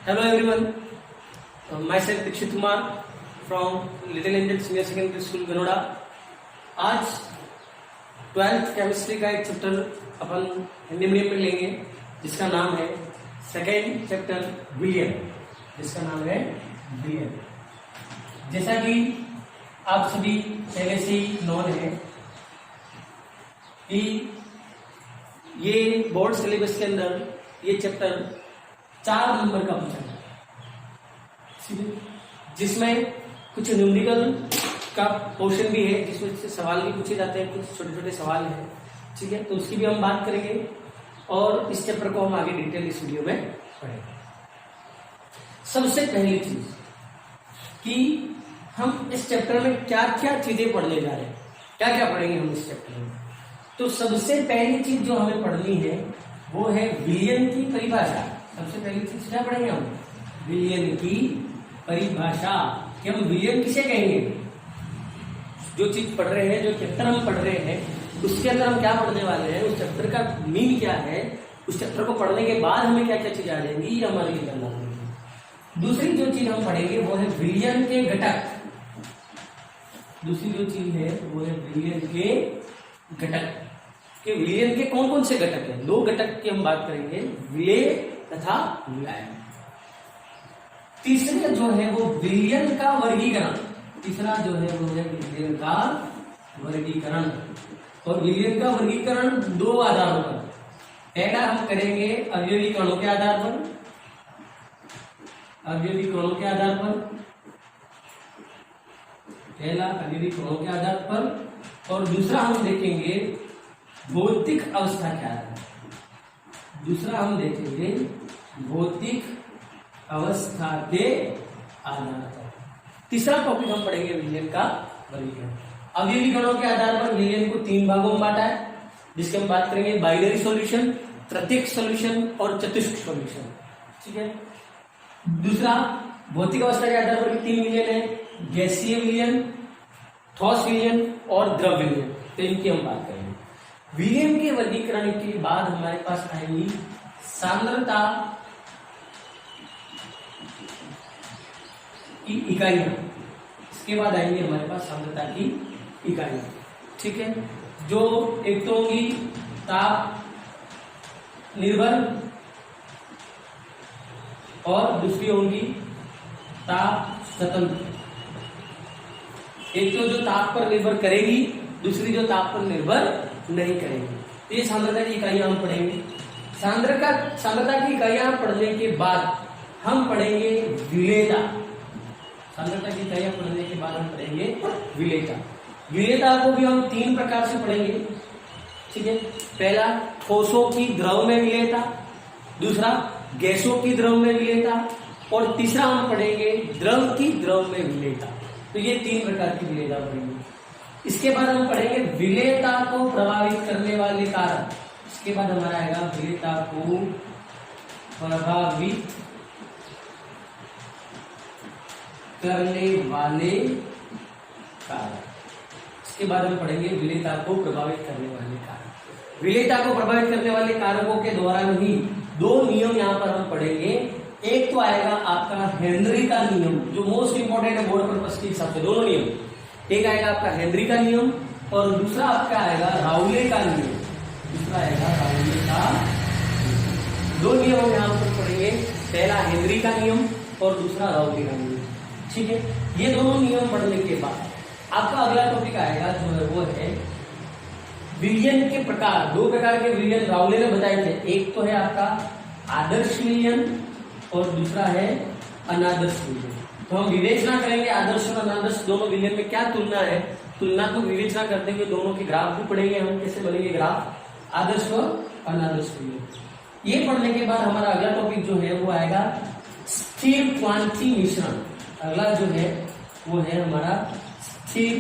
Hello everyone, myself Dikshit Kumar from Little Angel Senior Secondary School Ganoda. आज 12th chemistry का एक chapter अपन Hindi medium में लेंगे जिसका नाम है सेकेंड चैप्टर विलियन, जिसका नाम है विलियन। जैसा कि आप सभी पहले से ही नॉन है कि ये बोर्ड सिलेबस के अंदर ये चैप्टर 4 नंबर का पूछा है, जिसमें कुछ न्यूमेरिकल का पोर्शन भी है, जिसमें से सवाल भी पूछे जाते हैं, कुछ छोटे छोटे सवाल हैं। ठीक है, तो उसकी भी हम बात करेंगे और इस चैप्टर को हम आगे डिटेल इस वीडियो में पढ़ेंगे। सबसे पहली चीज कि हम इस चैप्टर में क्या क्या चीजें पढ़ने जा रहे हैं, क्या क्या पढ़ेंगे हम इस चैप्टर में। तो सबसे पहली चीज जो हमें पढ़नी है वो है विलियन की परिभाषा। सबसे पहली चीज क्या पढ़ेंगे हम? विलियन की परिभाषा। कि हम विलियन किसे कहेंगे? जो चीज पढ़ रहे हैं, जो चैप्टर हम पढ़ रहे हैं, उसके अंदर हम क्या पढ़ने वाले हैं, उस चैप्टर का मीन क्या है, उस चैप्टर को पढ़ने के बाद हमें क्या क्या चीज आ जाएंगी, ये हमारे लिए करना होगी। दूसरी जो चीज हम पढ़ेंगे वो है विलियन के घटक। दूसरी जो चीज है वो है विलियन के घटक। कि विलियन के कौन कौन से घटक हैं? 2 घटक की हम बात करेंगे, विलेय तथा विलायन। तीसरा जो है वो विलियन का वर्गीकरण। तीसरा जो है वो है विलियन का वर्गीकरण। और विलियन का वर्गीकरण 2 आधारों पर। पहला हम करेंगे अवयवी कणों के आधार पर, अवयवी कणों के आधार पर, पहला अवयवी कणों के आधार पर। और दूसरा हम देखेंगे भौतिक अवस्था क्या है। दूसरा हम देखेंगे भौतिक अवस्था के आधार पर। तीसरा टॉपिक हम पढ़ेंगे विलियन का वर्गीकरण। अवयवी कणों के आधार पर विलियन को 3 भागों में बांटा है, जिसके हम बात करेंगे बाइनरी सॉल्यूशन, तृतीयक सॉल्यूशन और चतुष्क सॉल्यूशन। ठीक है। दूसरा भौतिक अवस्था के आधार पर 3 विलियन है, गैसीय विलियन, ठोस विलियन और द्रव विलियन। तो इनकी हम बात करेंगे। विलियन के वर्गीकरण के बाद हमारे पास आएंगी सांद्रता की इकाइयां। इसके बाद आएंगे हमारे पास सांद्रता की इकाइयां। ठीक है, जो एक तो होंगी ताप निर्भर और दूसरी होंगी ताप स्वतंत्र। एक तो जो ताप पर निर्भर करेगी, दूसरी जो ताप पर निर्भर नहीं करेंगे। तो ये सांद्रता की इकाइयां हम पढ़ेंगे। सांद्रता की इकाइयां पढ़ने के बाद हम पढ़ेंगे विलेयता। सांद्रता की इकाइयां पढ़ने के बाद हम पढ़ेंगे विलेयता। विलेयता को भी हम 3 प्रकार से पढ़ेंगे। ठीक है, पहला ठोसों की द्रव में विलेयता, दूसरा गैसों की द्रव में विलेयता और तीसरा हम पढ़ेंगे द्रव की द्रव में विलेयता। तो ये 3 प्रकार की विलेयता पढ़ेंगे। इसके बाद हम पढ़ेंगे विलेयता को प्रभावित करने वाले कारक। इसके बाद हमारा आएगा विलेयता को प्रभावित करने वाले कारक। इसके बाद हम पढ़ेंगे विलेयता को प्रभावित करने वाले कारक। विलेयता को प्रभावित करने वाले कारकों के दौरान ही 2 नियम यहाँ पर हम पढ़ेंगे। एक तो आएगा आपका हेनरी का नियम, जो मोस्ट इंपोर्टेंट है बोर्ड पर्पस के हिसाब से। दोनों नियम, एक आएगा आपका हेनरी का नियम और दूसरा आपका आएगा राउले का नियम। दूसरा आएगा राउले का। 2 नियम हम यहाँ पर पढ़ेंगे, पहला हेनरी का नियम और दूसरा राउले का नियम। ठीक है, ये दोनों नियम पढ़ने के बाद आपका अगला टॉपिक आएगा जो है वो है विलियन के प्रकार। 2 प्रकार के विलियन राउले ने बताए थे। एक तो है आपका आदर्श विलियन और दूसरा है अनादर्श विलियन। तो हम विवेचना करेंगे आदर्श और अनादर्श दोनों विलियन में क्या तुलना है, तुलना को विवेचना करते हुए दोनों के ग्राफ भी पढ़ेंगे हम, कैसे बनेंगे ग्राफ आदर्श और अनादर्श विलियन। ये पढ़ने के बाद हमारा अगला टॉपिक जो है वो आएगा स्थिर क्वांटी मिश्रण। अगला जो है वो है हमारा स्थिर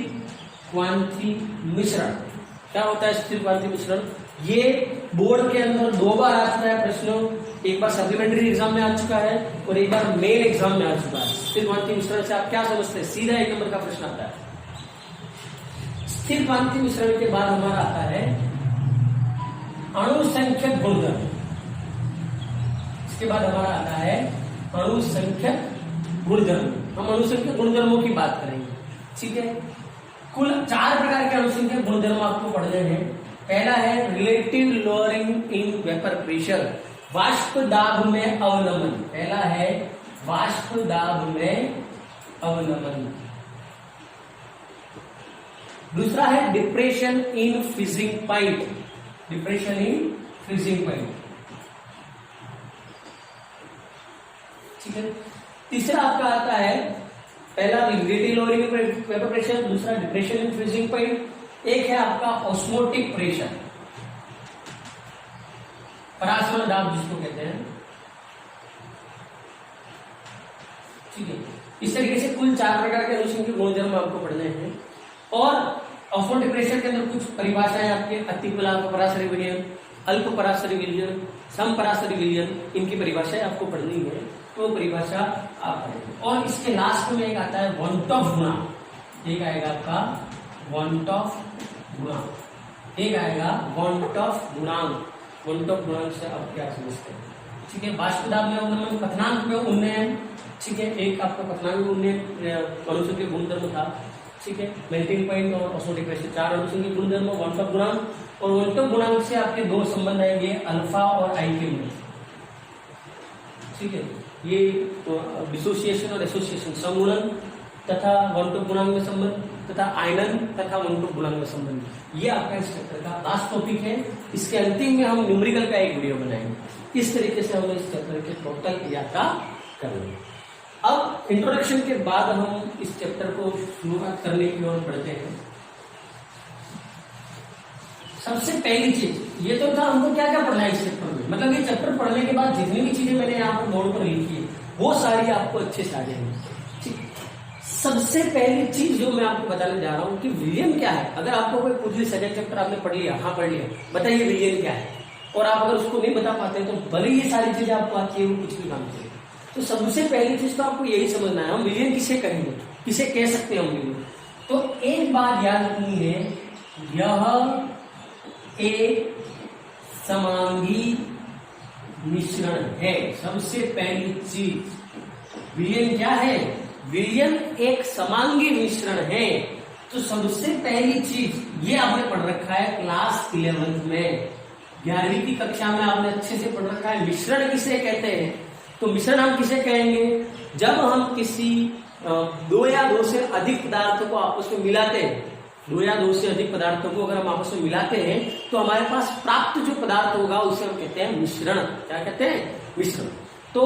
क्वांटी मिश्रण। क्या होता है स्थिर क्वांटी मिश्रण? ये बोर्ड के अंदर 2 बार आ चुका है प्रश्न। एक बार सप्लीमेंट्री एग्जाम में आ चुका है और एक बार मेन एग्जाम में आ चुका है। स्थिर क्वांटी मिश्रण से आप क्या समझते हैं? सीधा 1 नंबर का प्रश्न आता है। स्थिर क्वांटी मिश्रण के बाद हमारा आता है अणु संख्यक गुणधर्म। इसके बाद हमारा आता है अणु अणुसंख्यक गुणधर्म। हम अणुसंख्यक गुणधर्मों की बात करेंगे, ठीक है। कुल 4 प्रकार के अणुसंख्यक गुणधर्म आपको पढ़ने हैं। पहला है relative lowering in vapour pressure, वाष्प दाब में अवनमन। पहला है वाष्प दाब में अवनमन। दूसरा है depression in freezing point, depression in freezing point, ठीक है। तीसरा आपका आता है, पहला रिलेटिव लोअरिंग वेपर प्रेशर, दूसरा डिप्रेशन इन फ्रीजिंग पॉइंट, एक है आपका ऑस्मोटिक प्रेशर, परासमन दाब जिसको कहते हैं, ठीक है। इस तरीके से कुल 4 प्रकार के अणुसंख्यक गुणधर्म आपको पढ़ने हैं। और ऑस्मोटिक प्रेशर के अंदर कुछ परिभाषाएं आपके अति पराशरी विलयन, अल्प पराशरी विलयन, सम पराशरी विलयन, इनकी परिभाषाएं आपको पढ़नी है, तो परिभाषा आप पढ़ेंगे। और इसके लास्ट में एक आता है वॉन्ट ऑफ गुणांक, एक आएगा आपका वॉन्ट ऑफ गुणांक, एक आएगा वॉन्ट ऑफ गुणांक। वॉन्ट ऑफ गुणांक से आप क्या समझते हैं, ठीक है। वाष्प दाब में अवनमन, पथनांक में उन्नयन, ठीक है। एक आपका पथनांक में उन्नयन अणुसंख्यक गुणधर्म था, ठीक है। मेल्टिंग पॉइंट और ऑस्मोटिक प्रेशर, 4 अणुसंख्यक गुणधर्म, वॉन्ट ऑफ गुणांक। और वॉन्ट ऑफ गुणांक से आपके 2 संबंध आएंगे, अल्फा और आई के मध्य, ठीक है। ये डिसोसिएशन और एसोसिएशन, समगुणन तथा वॉन्ट ऑफ गुणांक में संबंध, तथा आयनन तथा वॉन्ट ऑफ गुणांक में संबंध, ये आपका इस चैप्टर का लास्ट टॉपिक है। इसके अंतिम में हम न्यूमेरिकल का एक वीडियो बनाएंगे। इस तरीके से हम इस चैप्टर के टोटल यात्रा करेंगे। अब इंट्रोडक्शन के बाद हम इस चैप्टर को शुरुआत करने की ओर बढ़ते हैं। सबसे पहली चीज ये तो था हमको क्या क्या पढ़ना है इस चैप्टर में, मतलब ये चैप्टर पढ़ने के बाद जितनी भी चीजें मैंने यहाँ पर बोर्ड पर लिखी है वो सारी आपको अच्छे से आ जाएंगी, ठीक। सबसे पहली चीज जो मैं आपको बताने जा रहा हूँ कि विलियन क्या है। अगर आपको कोई पूछ लिया, सेकंड चैप्टर आपने पढ़ लिया, हाँ पढ़ लिया, बताइए विलियन क्या है, और आप अगर उसको नहीं बता पाते तो भले ये सारी चीजें आपको आती है, कुछ भी काम करें। तो सबसे पहली चीज तो आपको यही समझना है, हम विलियन किसे कहेंगे, किसे कह सकते हैं हम विलियन। तो एक बात याद रखनी है, यह एक समांगी मिश्रण है। सबसे पहली चीज विलियन क्या है, विलियन एक समांगी मिश्रण है। तो सबसे पहली चीज ये आपने पढ़ रखा है क्लास 11th में, 11वीं की कक्षा में आपने अच्छे से पढ़ रखा है मिश्रण किसे कहते हैं। तो मिश्रण हम किसे कहेंगे, जब हम किसी 2 या 2 से अधिक पदार्थों को आपस में मिलाते हैं, 2 या 2 से अधिक पदार्थों को अगर हम आपस में मिलाते हैं तो हमारे पास प्राप्त जो पदार्थ होगा उसे हम कहते हैं मिश्रण। क्या कहते हैं, मिश्रण। तो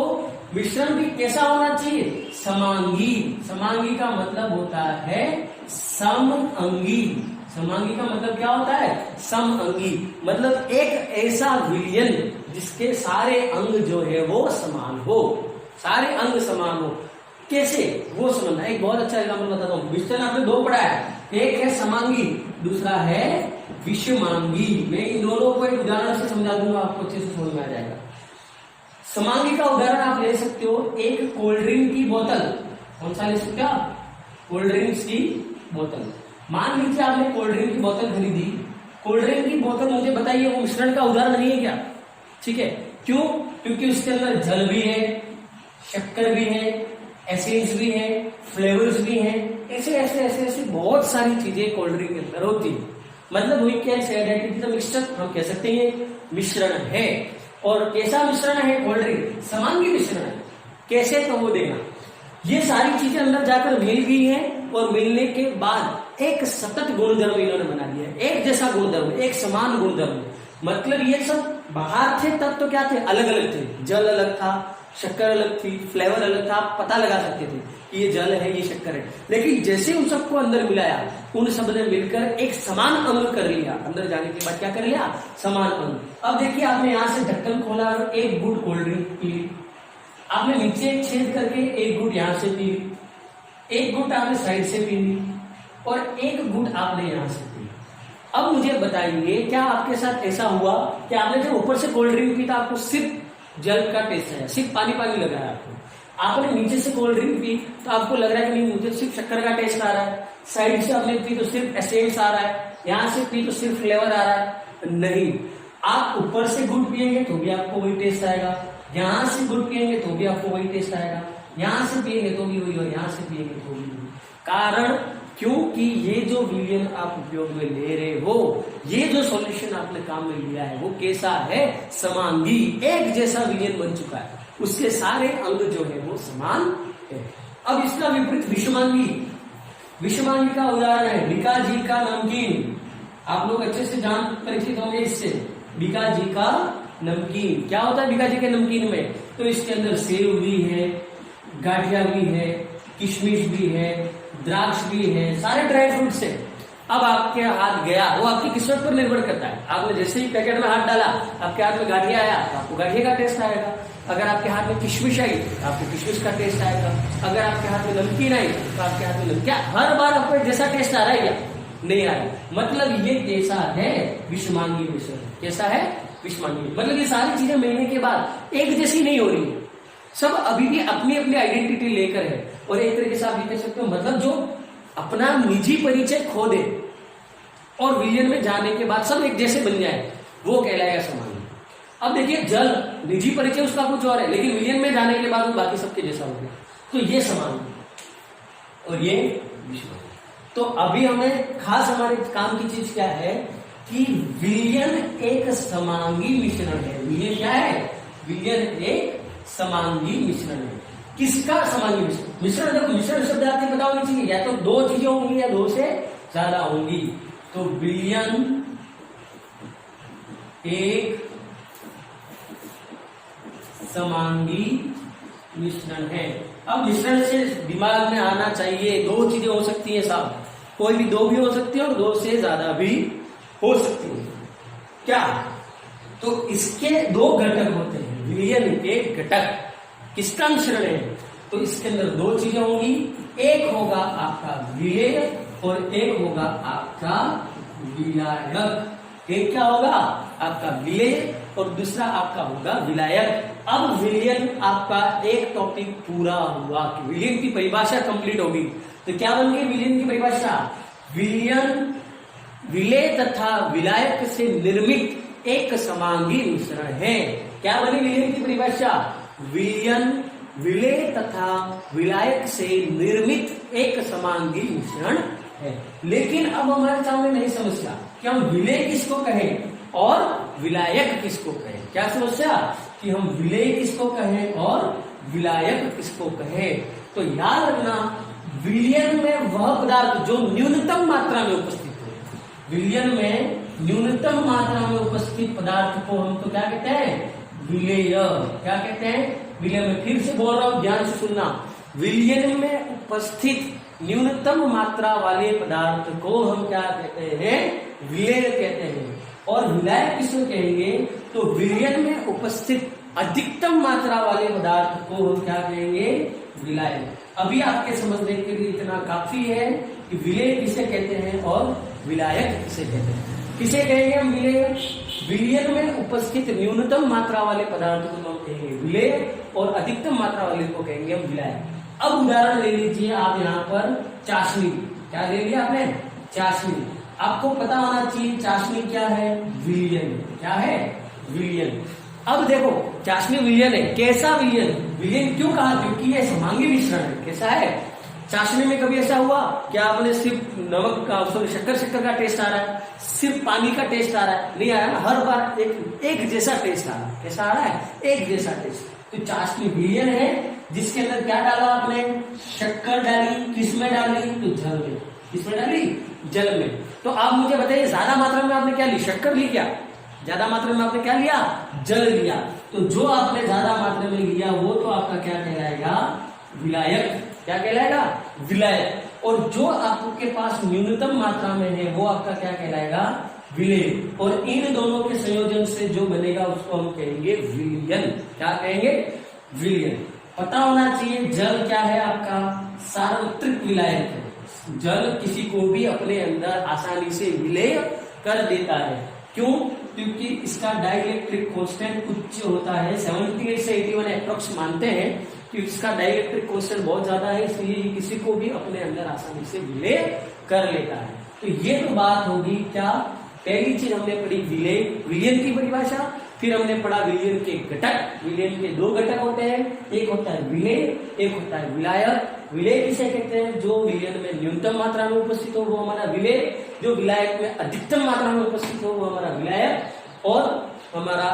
मिश्रण भी कैसा होना चाहिए, समांगी। समांगी का मतलब होता है समअंगी। समांगी का मतलब क्या होता है, समअंगी। मतलब एक ऐसा विलियन जिसके सारे अंग जो है वो समान हो, सारे अंग समान हो। कैसे वो समझना, एक बहुत अच्छा एग्जाम्पल बताता हूँ। मिश्रण आपने 2 पढ़ा है, एक है समांगी, दूसरा है विषमांगी। मैं इन दोनों को एक उदाहरण से समझा दूंगा, आपको अच्छे से समझ में आ जाएगा। समांगी का उदाहरण आप ले सकते हो, एक कोल्ड ड्रिंक की बोतल। कौन सा ले सकते हो आप, कोल्ड ड्रिंक्स की बोतल। मान लीजिए आपने कोल्ड ड्रिंक की बोतल खरीदी, कोल्ड ड्रिंक की बोतल मुझे बताइए वो मिश्रण का उदाहरण नहीं है क्या, ठीक है। क्यों, क्योंकि उसके अंदर जल भी है, शक्कर भी है, एसेंस भी है, फ्लेवर्स भी हैं, ऐसे ऐसे ऐसे ऐसे बहुत सारी चीजें कोल्ड ड्रिंक के अंदर होती है। मतलब we can say that it is a mixture, हम कह सकते हैं मिश्रण है। और कैसा मिश्रण है कोल्ड ड्रिंक, समांगी मिश्रण है। कैसे, तो वो देना, ये सारी चीजें अंदर जाकर मिल गई हैं और मिलने के बाद एक सतत गुणधर्म इन्होंने बना दिया, एक जैसा गुणधर्म, एक समान गुणधर्म। मतलब ये सब बाहर थे तब तो क्या थे, अलग अलग थे। जल अलग था, शक्कर अलग थी, फ्लेवर अलग था, आप पता लगा सकते थे कि ये जल है, ये शक्कर है। लेकिन जैसे उन सबको अंदर मिलाया, उन सब ने मिलकर एक समान अंग कर लिया। अंदर जाने के बाद क्या कर लिया, समान अंग। अब देखिए आपने यहाँ से ढक्कन खोला और एक गुट कोल्ड ड्रिंक पी ली, आपने नीचे एक छेद करके एक गुट यहाँ से पी ली, एक गुट आपने साइड से पी ली और एक गुट आपने यहाँ से पी ली। अब मुझे बताइए क्या आपके साथ ऐसा हुआ कि आपने जब ऊपर से कोल्ड ड्रिंक पी तो आपको सिर्फ जल का टेस्ट है, सिर्फ पानी पानी लग रहा है आपको। आपने नीचे से कोल्ड ड्रिंक पी तो आपको लग रहा है कि नहीं मुझे सिर्फ शक्कर का टेस्ट आ रहा है, साइड से आपने पी तो सिर्फ एसेंस आ रहा है, यहाँ से पी तो सिर्फ फ्लेवर आ रहा है। नहीं, आप ऊपर से गुड़ पिएंगे तो भी आपको वही टेस्ट आएगा, यहां से गुड़ पियेंगे तो भी आपको वही टेस्ट आएगा, यहां से पियेंगे तो भी वही, और यहां से पियेंगे तो भी वही। कारण क्योंकि ये जो विलयन आप उपयोग में ले रहे हो, ये जो सॉल्यूशन आपने काम में लिया है वो कैसा है, समांगी, एक जैसा विलयन बन चुका है, उसके सारे अंग जो है वो समान है। अब इसका विपरीत विषमांगी, विषमांगी का उदाहरण है बीकाजी का नमकीन। आप लोग अच्छे से जान परिचित होंगे इससे, बीकाजी का नमकीन। क्या होता है बीकाजी के नमकीन में, तो इसके अंदर सेव भी है, गाठिया भी है, किशमिश भी है, द्राक्ष भी है, सारे ड्राई फ्रूट्स है। अब आपके हाथ गया, वो आपकी किस्मत पर निर्भर करता है। आपने जैसे ही पैकेट में हाथ डाला, आपके हाथ में गाठिया आया तो आपको गाठिया का टेस्ट आएगा। अगर आपके हाथ में किशमिश आई तो आपको किशमिश का टेस्ट आएगा। अगर आपके हाथ में नमकीन आई तो आपके हाथ में नमकीन। क्या हर बार आपको जैसा टेस्ट आ रहा है क्या? नहीं आ रहा। मतलब ये कैसा है, विषमांगी मिश्रण। कैसा है, विषमांगी। मतलब ये सारी चीजें मिलने के बाद एक जैसी नहीं हो रही है, सब अभी भी अपनी अपनी आइडेंटिटी लेकर है। और एक तरीके से आप ये कह सकते हो, मतलब जो अपना निजी परिचय खो दे और विलयन में जाने के बाद सब एक जैसे बन जाए, वो कहलाएगा समांगी। अब देखिए, जल निजी परिचय उसका कुछ और है, लेकिन विलयन में जाने के बाद वो बाकी सबके जैसा हो गया, तो ये समांगी और ये विषमांगी। तो अभी हमें खास हमारे काम की चीज क्या है कि विलयन एक समांगी मिश्रण है। विलयन क्या है? विलयन एक समांगी मिश्रण है। किसका समांगी मिश्रण? मिश्रण, देखो मिश्रण शब्द आपको पता होनी चाहिए, या तो दो चीजें होंगी या दो से ज्यादा होंगी। तो विलयन एक समांगी मिश्रण है। अब मिश्रण से दिमाग में आना चाहिए, दो चीजें हो सकती है साहब, कोई भी दो भी हो सकती है और दो से ज्यादा भी हो सकती है। क्या? तो इसके दो घटक होते हैं। विलयन के घटक किसका मिश्रण है? तो इसके अंदर दो चीजें होंगी, एक होगा आपका विलेय और एक होगा आपका विलायक। एक क्या होगा? आपका विलेय और दूसरा आपका होगा विलायक। अब विलयन आपका एक टॉपिक पूरा हुआ कि विलयन की परिभाषा कंप्लीट होगी। तो क्या बन गई विलयन की परिभाषा? विलयन विलेय तथा विलायक से निर्मित एक समांगी मिश्रण है। क्या बनी विलयन की परिभाषा? विलयन विलेय तथा विलायक से निर्मित एक समांगी मिश्रण है। लेकिन अब हमारे सामने नहीं समस्या कि हम विलेय किसको कहें और विलायक किसको कहें। क्या समस्या? कि हम विलेय किसको कहें और विलायक किसको कहें। तो याद रखना, विलयन में वह पदार्थ जो न्यूनतम मात्रा में उपस्थित हो। विलयन में न्यूनतम मात्रा में उपस्थित पदार्थ को हम तो क्या कहते हैं? विलेय। क्या कहते हैं? विलय में। फिर से बोल रहा हूं, ध्यान से सुनना। विलयन में उपस्थित न्यूनतम मात्रा वाले पदार्थ को हम क्या कहते हैं? विलेय कहते हैं। और विलायक किसको कहेंगे? तो विलयन में उपस्थित अधिकतम मात्रा वाले पदार्थ को हम क्या कहेंगे? विलायक। अभी आपके समझने के लिए इतना काफी है कि विलेय किसे कहते हैं और विलायक किसे कहते हैं। किसे कहेंगे हम विलेय? विलयन में उपस्थित न्यूनतम मात्रा वाले पदार्थ को हम कहेंगे विलेय और अधिकतम मात्रा वाले को कहेंगे हम विलायक। अब उदाहरण ले लीजिए आप यहाँ पर चाशनी। क्या ले लिया आपने? चाशनी। आपको पता होना चाहिए चाशनी क्या है? विलयन। क्या है? विलयन। अब देखो, चाशनी विलयन है। कैसा विलयन? विलयन क्यों कहा? क्योंकि ये समांगी मिश्रण है। कैसा है? चाशनी में कभी ऐसा हुआ क्या आपने सिर्फ नमक का, शक्कर का टेस्ट आ रहा है, सिर्फ पानी का टेस्ट आ रहा है? नहीं आ रहा है। हर बार एक जैसा टेस्ट आ रहा है। कैसा आ रहा है? एक जैसा टेस्ट। तो चाशनी विलयन है जिसके अंदर क्या डाला आपने? शक्कर डाली। किसमें डाली? तो जल में। किसमें डाली? जल में। तो आप मुझे बताइए, ज्यादा मात्रा में आपने क्या ली? शक्कर ली क्या? ज्यादा मात्रा में आपने क्या लिया? जल लिया। तो जो आपने ज्यादा मात्रा में लिया वो तो आपका क्या कहलाएगा? विलायक। क्या कहलाएगा? विलायक। और जो आपके पास न्यूनतम मात्रा में है वो आपका क्या कहलाएगा? विलेय। और इन दोनों के संयोजन से जो बनेगा उसको हम कहेंगे विलयन। क्या कहेंगे? विलयन। पता होना चाहिए जल क्या है आपका? सार्वत्रिक विलायक है। जल किसी को भी अपने अंदर आसानी से विलेय कर देता है। क्यों? क्योंकि इसका डाइलेक्ट्रिक कांस्टेंट उच्च होता है। 78 से 81 अप्रोक्स मानते हैं कि इसका डाइलेक्ट्रिक कांस्टेंट बहुत ज्यादा है, इसलिए किसी को भी अपने अंदर आसानी से विलेय कर लेता है। तो ये तो बात होगी क्या? पहली चीज हमने पढ़ी विलेय, विलयन की परिभाषा। फिर हमने पढ़ा विलयन के घटक। विलयन के दो घटक होते हैं, एक होता है विलेय, एक होता है विलायक। विलेय किसे कहते हैं? जो विलयन में न्यूनतम मात्रा में उपस्थित हो वो हमारा विलेय, जो विलायक में अधिकतम मात्रा में उपस्थित हो वो हमारा विलायक। और हमारा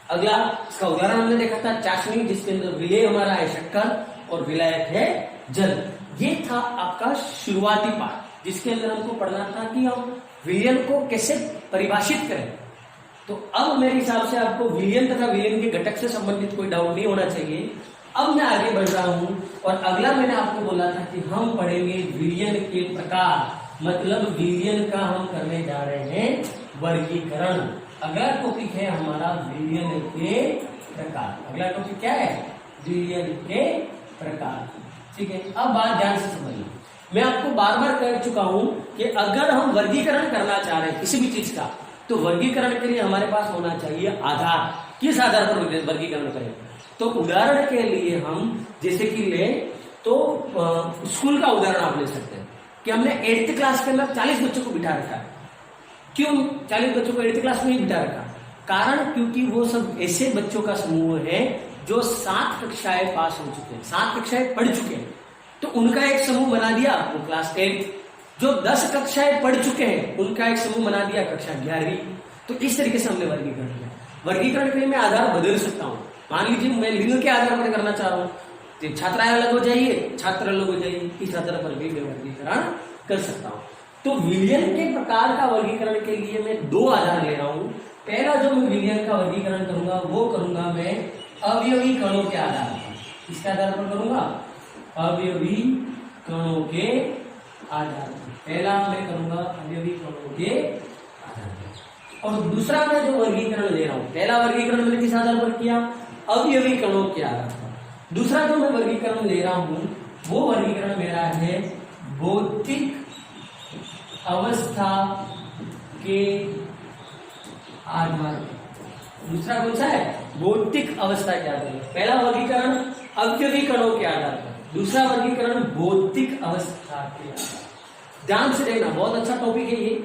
अगला इसका उदाहरण हमने देखा था चाशनी, जिसके अंदर विलेय हमारा है शक्कर और विलायक है जल। ये था आपका शुरुआती पाठ, जिसके अंदर हमको पढ़ना था कि हम विलयन को कैसे परिभाषित करें। तो अब मेरे हिसाब से आपको विलयन तथा विलयन के घटक से संबंधित कोई डाउट नहीं होना चाहिए। अब मैं आगे बढ़ रहा हूं और अगला मैंने आपको बोला था कि हम पढ़ेंगे विलयन के प्रकार, मतलब विलयन का हम करने जा रहे हैं वर्गीकरण। अगला टॉपिक है हमारा विलयन के प्रकार। अगला टॉपिक क्या है? विलयन के प्रकार। ठीक है, अब बात ध्यान से समझिए। मैं आपको बार बार कह चुका हूं कि अगर हम वर्गीकरण करना चाह रहे हैं किसी भी चीज का, तो वर्गीकरण के लिए हमारे पास होना चाहिए आधार। किस आधार पर वर्गीकरण करें? तो उदाहरण के लिए हम जैसे कि ले तो स्कूल का उदाहरण आप ले सकते हैं कि हमने 8th क्लास के अंदर 40 बच्चों को बिठा रखा है। क्यों 40 बच्चों को 8th क्लास में ही बिठा रखा? कारण क्योंकि वो सब ऐसे बच्चों का समूह है जो 7 कक्षाएं पास हो चुके हैं, 7 कक्षाएं पढ़ चुके हैं, तो उनका एक समूह बना दिया वो क्लास 8। जो 10 कक्षाएं पढ़ चुके हैं उनका एक समूह बना दिया कक्षा 11वीं। तो इस तरीके से हमने वर्गीकरण किया। वर्गीकरण के लिए मैं आधार बदल सकता हूँ। मान लीजिए मैं लिंग के आधार पर करना चाह रहा हूँ, तो छात्राएं अलग हो जाइए, छात्र अलग हो जाइए, इस आधार पर भी मैं वर्गीकरण कर सकता हूँ। तो विलयन के प्रकार का वर्गीकरण के लिए मैं 2 आधार ले रहा हूँ। पहला जो मैं विलयन का वर्गीकरण करूंगा वो करूंगा मैं अवयवी कणों के आधार पर। इसके आधार पर करूंगा अवयवी कणों के आधार पर। पहला मैं करूंगा अवयवी कणों के आधार पर। और दूसरा मैं जो वर्गीकरण ले रहा हूं, पहला वर्गीकरण मैंने किस आधार पर किया? अवयवी कणों के आधार पर। दूसरा जो मैं वर्गीकरण ले रहा हूं वो वर्गीकरण मेरा है भौतिक अवस्था के आधार पर। दूसरा कौन सा है? भौतिक अवस्था के आधार पर। पहला वर्गीकरण अवयवी कणों के आधार पर, दूसरा वर्गीकरण भौतिक अवस्था के आधार पर। ध्यान से देखना, बहुत अच्छा टॉपिक है ये।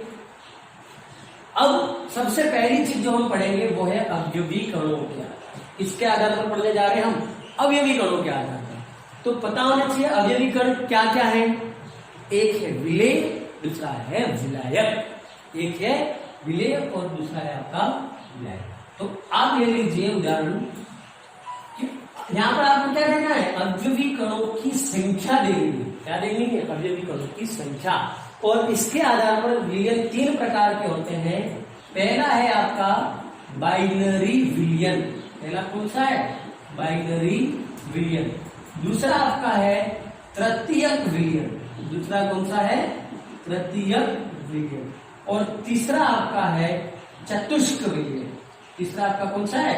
अब सबसे पहली चीज जो हम पढ़ेंगे वो है अवयवी कणों के आधार। इसके आधार पर पढ़ने जा रहे हैं हम अवयवी कणों के आधार पर। तो पता होना चाहिए अवयवी कण क्या क्या है। एक है विलेय, दूसरा है विलायक। एक है विलेय और दूसरा है आपका विलायक। तो आप ले लीजिए उदाहरण, यहाँ पर आपको क्या देना है? अवयवी कणों की संख्या देनी है। क्या देनी है? अवयवी कणों की संख्या। और इसके आधार पर विलयन 3 प्रकार के होते हैं। पहला है आपका बाइनरी विलयन। पहला कौन सा है? बाइनरी विलयन। दूसरा आपका है तृतीयक विलयन। दूसरा कौन सा है? तृतीयक विलयन। और तीसरा आपका है चतुष्क विलयन। तीसरा आपका कौन सा है?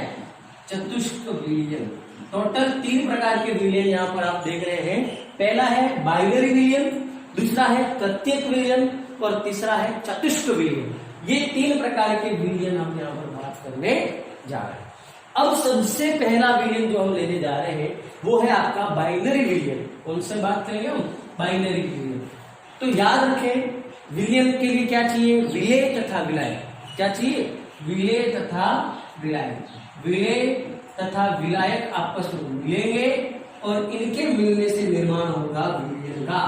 चतुष्क विलयन। टोटल 3 प्रकार के विलयन यहाँ पर आप देख रहे हैं। पहला है बाइनरी विलयन, दूसरा है तृतीयक विलयन और तीसरा है चतुष्क विलयन। ये 3 प्रकार के विलयन हम यहाँ पर बात करने जा रहे हैं। अब सबसे पहला विलयन जो हम लेने जा रहे हैं वो है आपका बाइनरी विलयन। कौन से बात करेंगे हम? बाइनरी विलयन। तो याद रखें विलयन के लिए क्या चाहिए? विलेय तथा विलायक। क्या चाहिए? विलेय तथा विलायक। विलेय तथा विलायक आपस में मिलेंगे और इनके मिलने से निर्माण होगा विलयन का।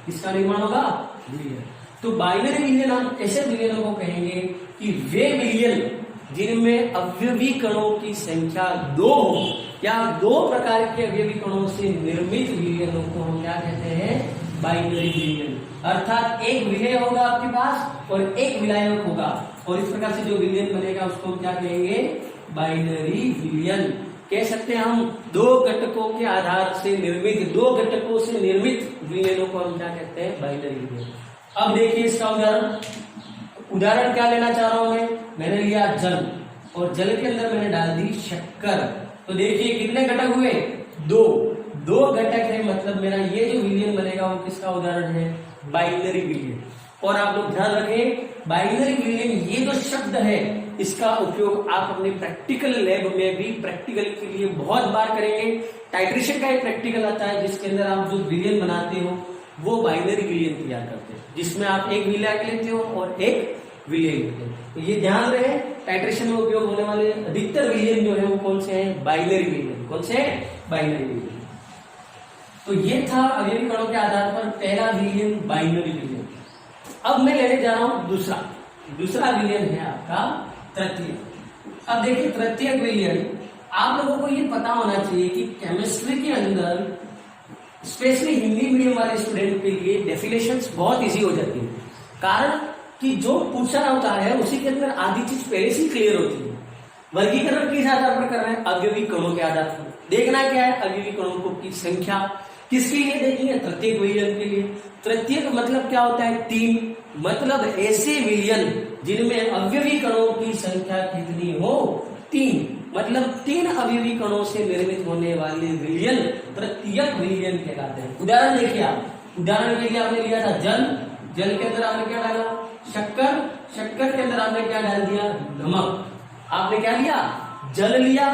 किसका निर्माण होगा? विलयन। तो बाइनरी विलयन हम ऐसे विलयनों को कहेंगे कि वे विलयन जिनमें अवयवी कणों की संख्या 2 हो या 2 प्रकार के अवयवी कणों से निर्मित विलयनों को हम क्या कहते हैं? बाइनरी विलयन। अर्थात एक विलेय होगा आपके पास और एक विलायक होगा, और इस प्रकार से जो विलयन बनेगा उसको क्या कहेंगे? बाइनरी विलयन। कह सकते हैं हम 2 घटकों के आधार से निर्मित, 2 घटकों से निर्मित विलयनों को हम क्या कहते हैं? बाइनरी विलयन। अब देखिए इसका उदाहरण क्या लेना चाह रहा हूं मैंने लिया जल, और जल के अंदर मैंने डाल दी शक्कर। तो देखिए कितने घटक हुए? 2 घटक है, मतलब मेरा ये जो विलयन बनेगा वो किसका उदाहरण है? बाइनरी विलयन। और आप लोग ध्यान रखें बाइनरी विलयन ये जो शब्द है इसका उपयोग आप अपने प्रैक्टिकल लैब में भी प्रैक्टिकल के लिए बहुत बार करेंगे। टाइट्रेशन का एक प्रैक्टिकल आता है जिसके अंदर आप जो विलयन बनाते हो वो बाइनरी विलयन तैयार करते हैं, जिसमें आप एक विलायक लेते हो और एक विलय लेते हो। तो ये ध्यान रहे टाइट्रेशन में उपयोग होने वाले अधिकतर विलियन जो है वो कौन से हैं? बाइनरी विलियन। कौन से? बाइनरी विलियन। तो ये था अवयवी कणों के आधार पर पहला विलियन, बाइनरी विलियन। अब मैं लेने जा रहा हूं दूसरा विलियन है आपका तृतीयक। अब देखिए तृतीयक विलियन, आप लोगों को ये पता होना चाहिए कि केमिस्ट्री के अंदर स्पेशली हिंदी मीडियम वाले स्टूडेंट के लिए डेफिनेशंस बहुत इजी हो जाती है। कारण कि जो पूछा होता है उसी के अंदर आधी चीज पहले से क्लियर होती है। वर्गीकरण किस आधार पर कर रहे हैं? अवयवी कणों के आधार पर। देखना क्या है? अवयवी कणों की संख्या। किसके लिए देखेंगे? तृतीयक विलियन के लिए। तृतीयक मतलब क्या होता है? 3। मतलब ऐसे विलियन जिनमें अवयवी कणों की संख्या कितनी हो? 3। मतलब 3 अवयवी कणों से निर्मित होने वाले विलियन तृतीयक विलियन कहलाते हैं। उदाहरण देखिए आप, उदाहरण के लिए आपने लिया था जल के अंदर आपने क्या डाला? शक्कर के अंदर आपने क्या डाल दिया? नमक। आपने क्या लिया? जल लिया,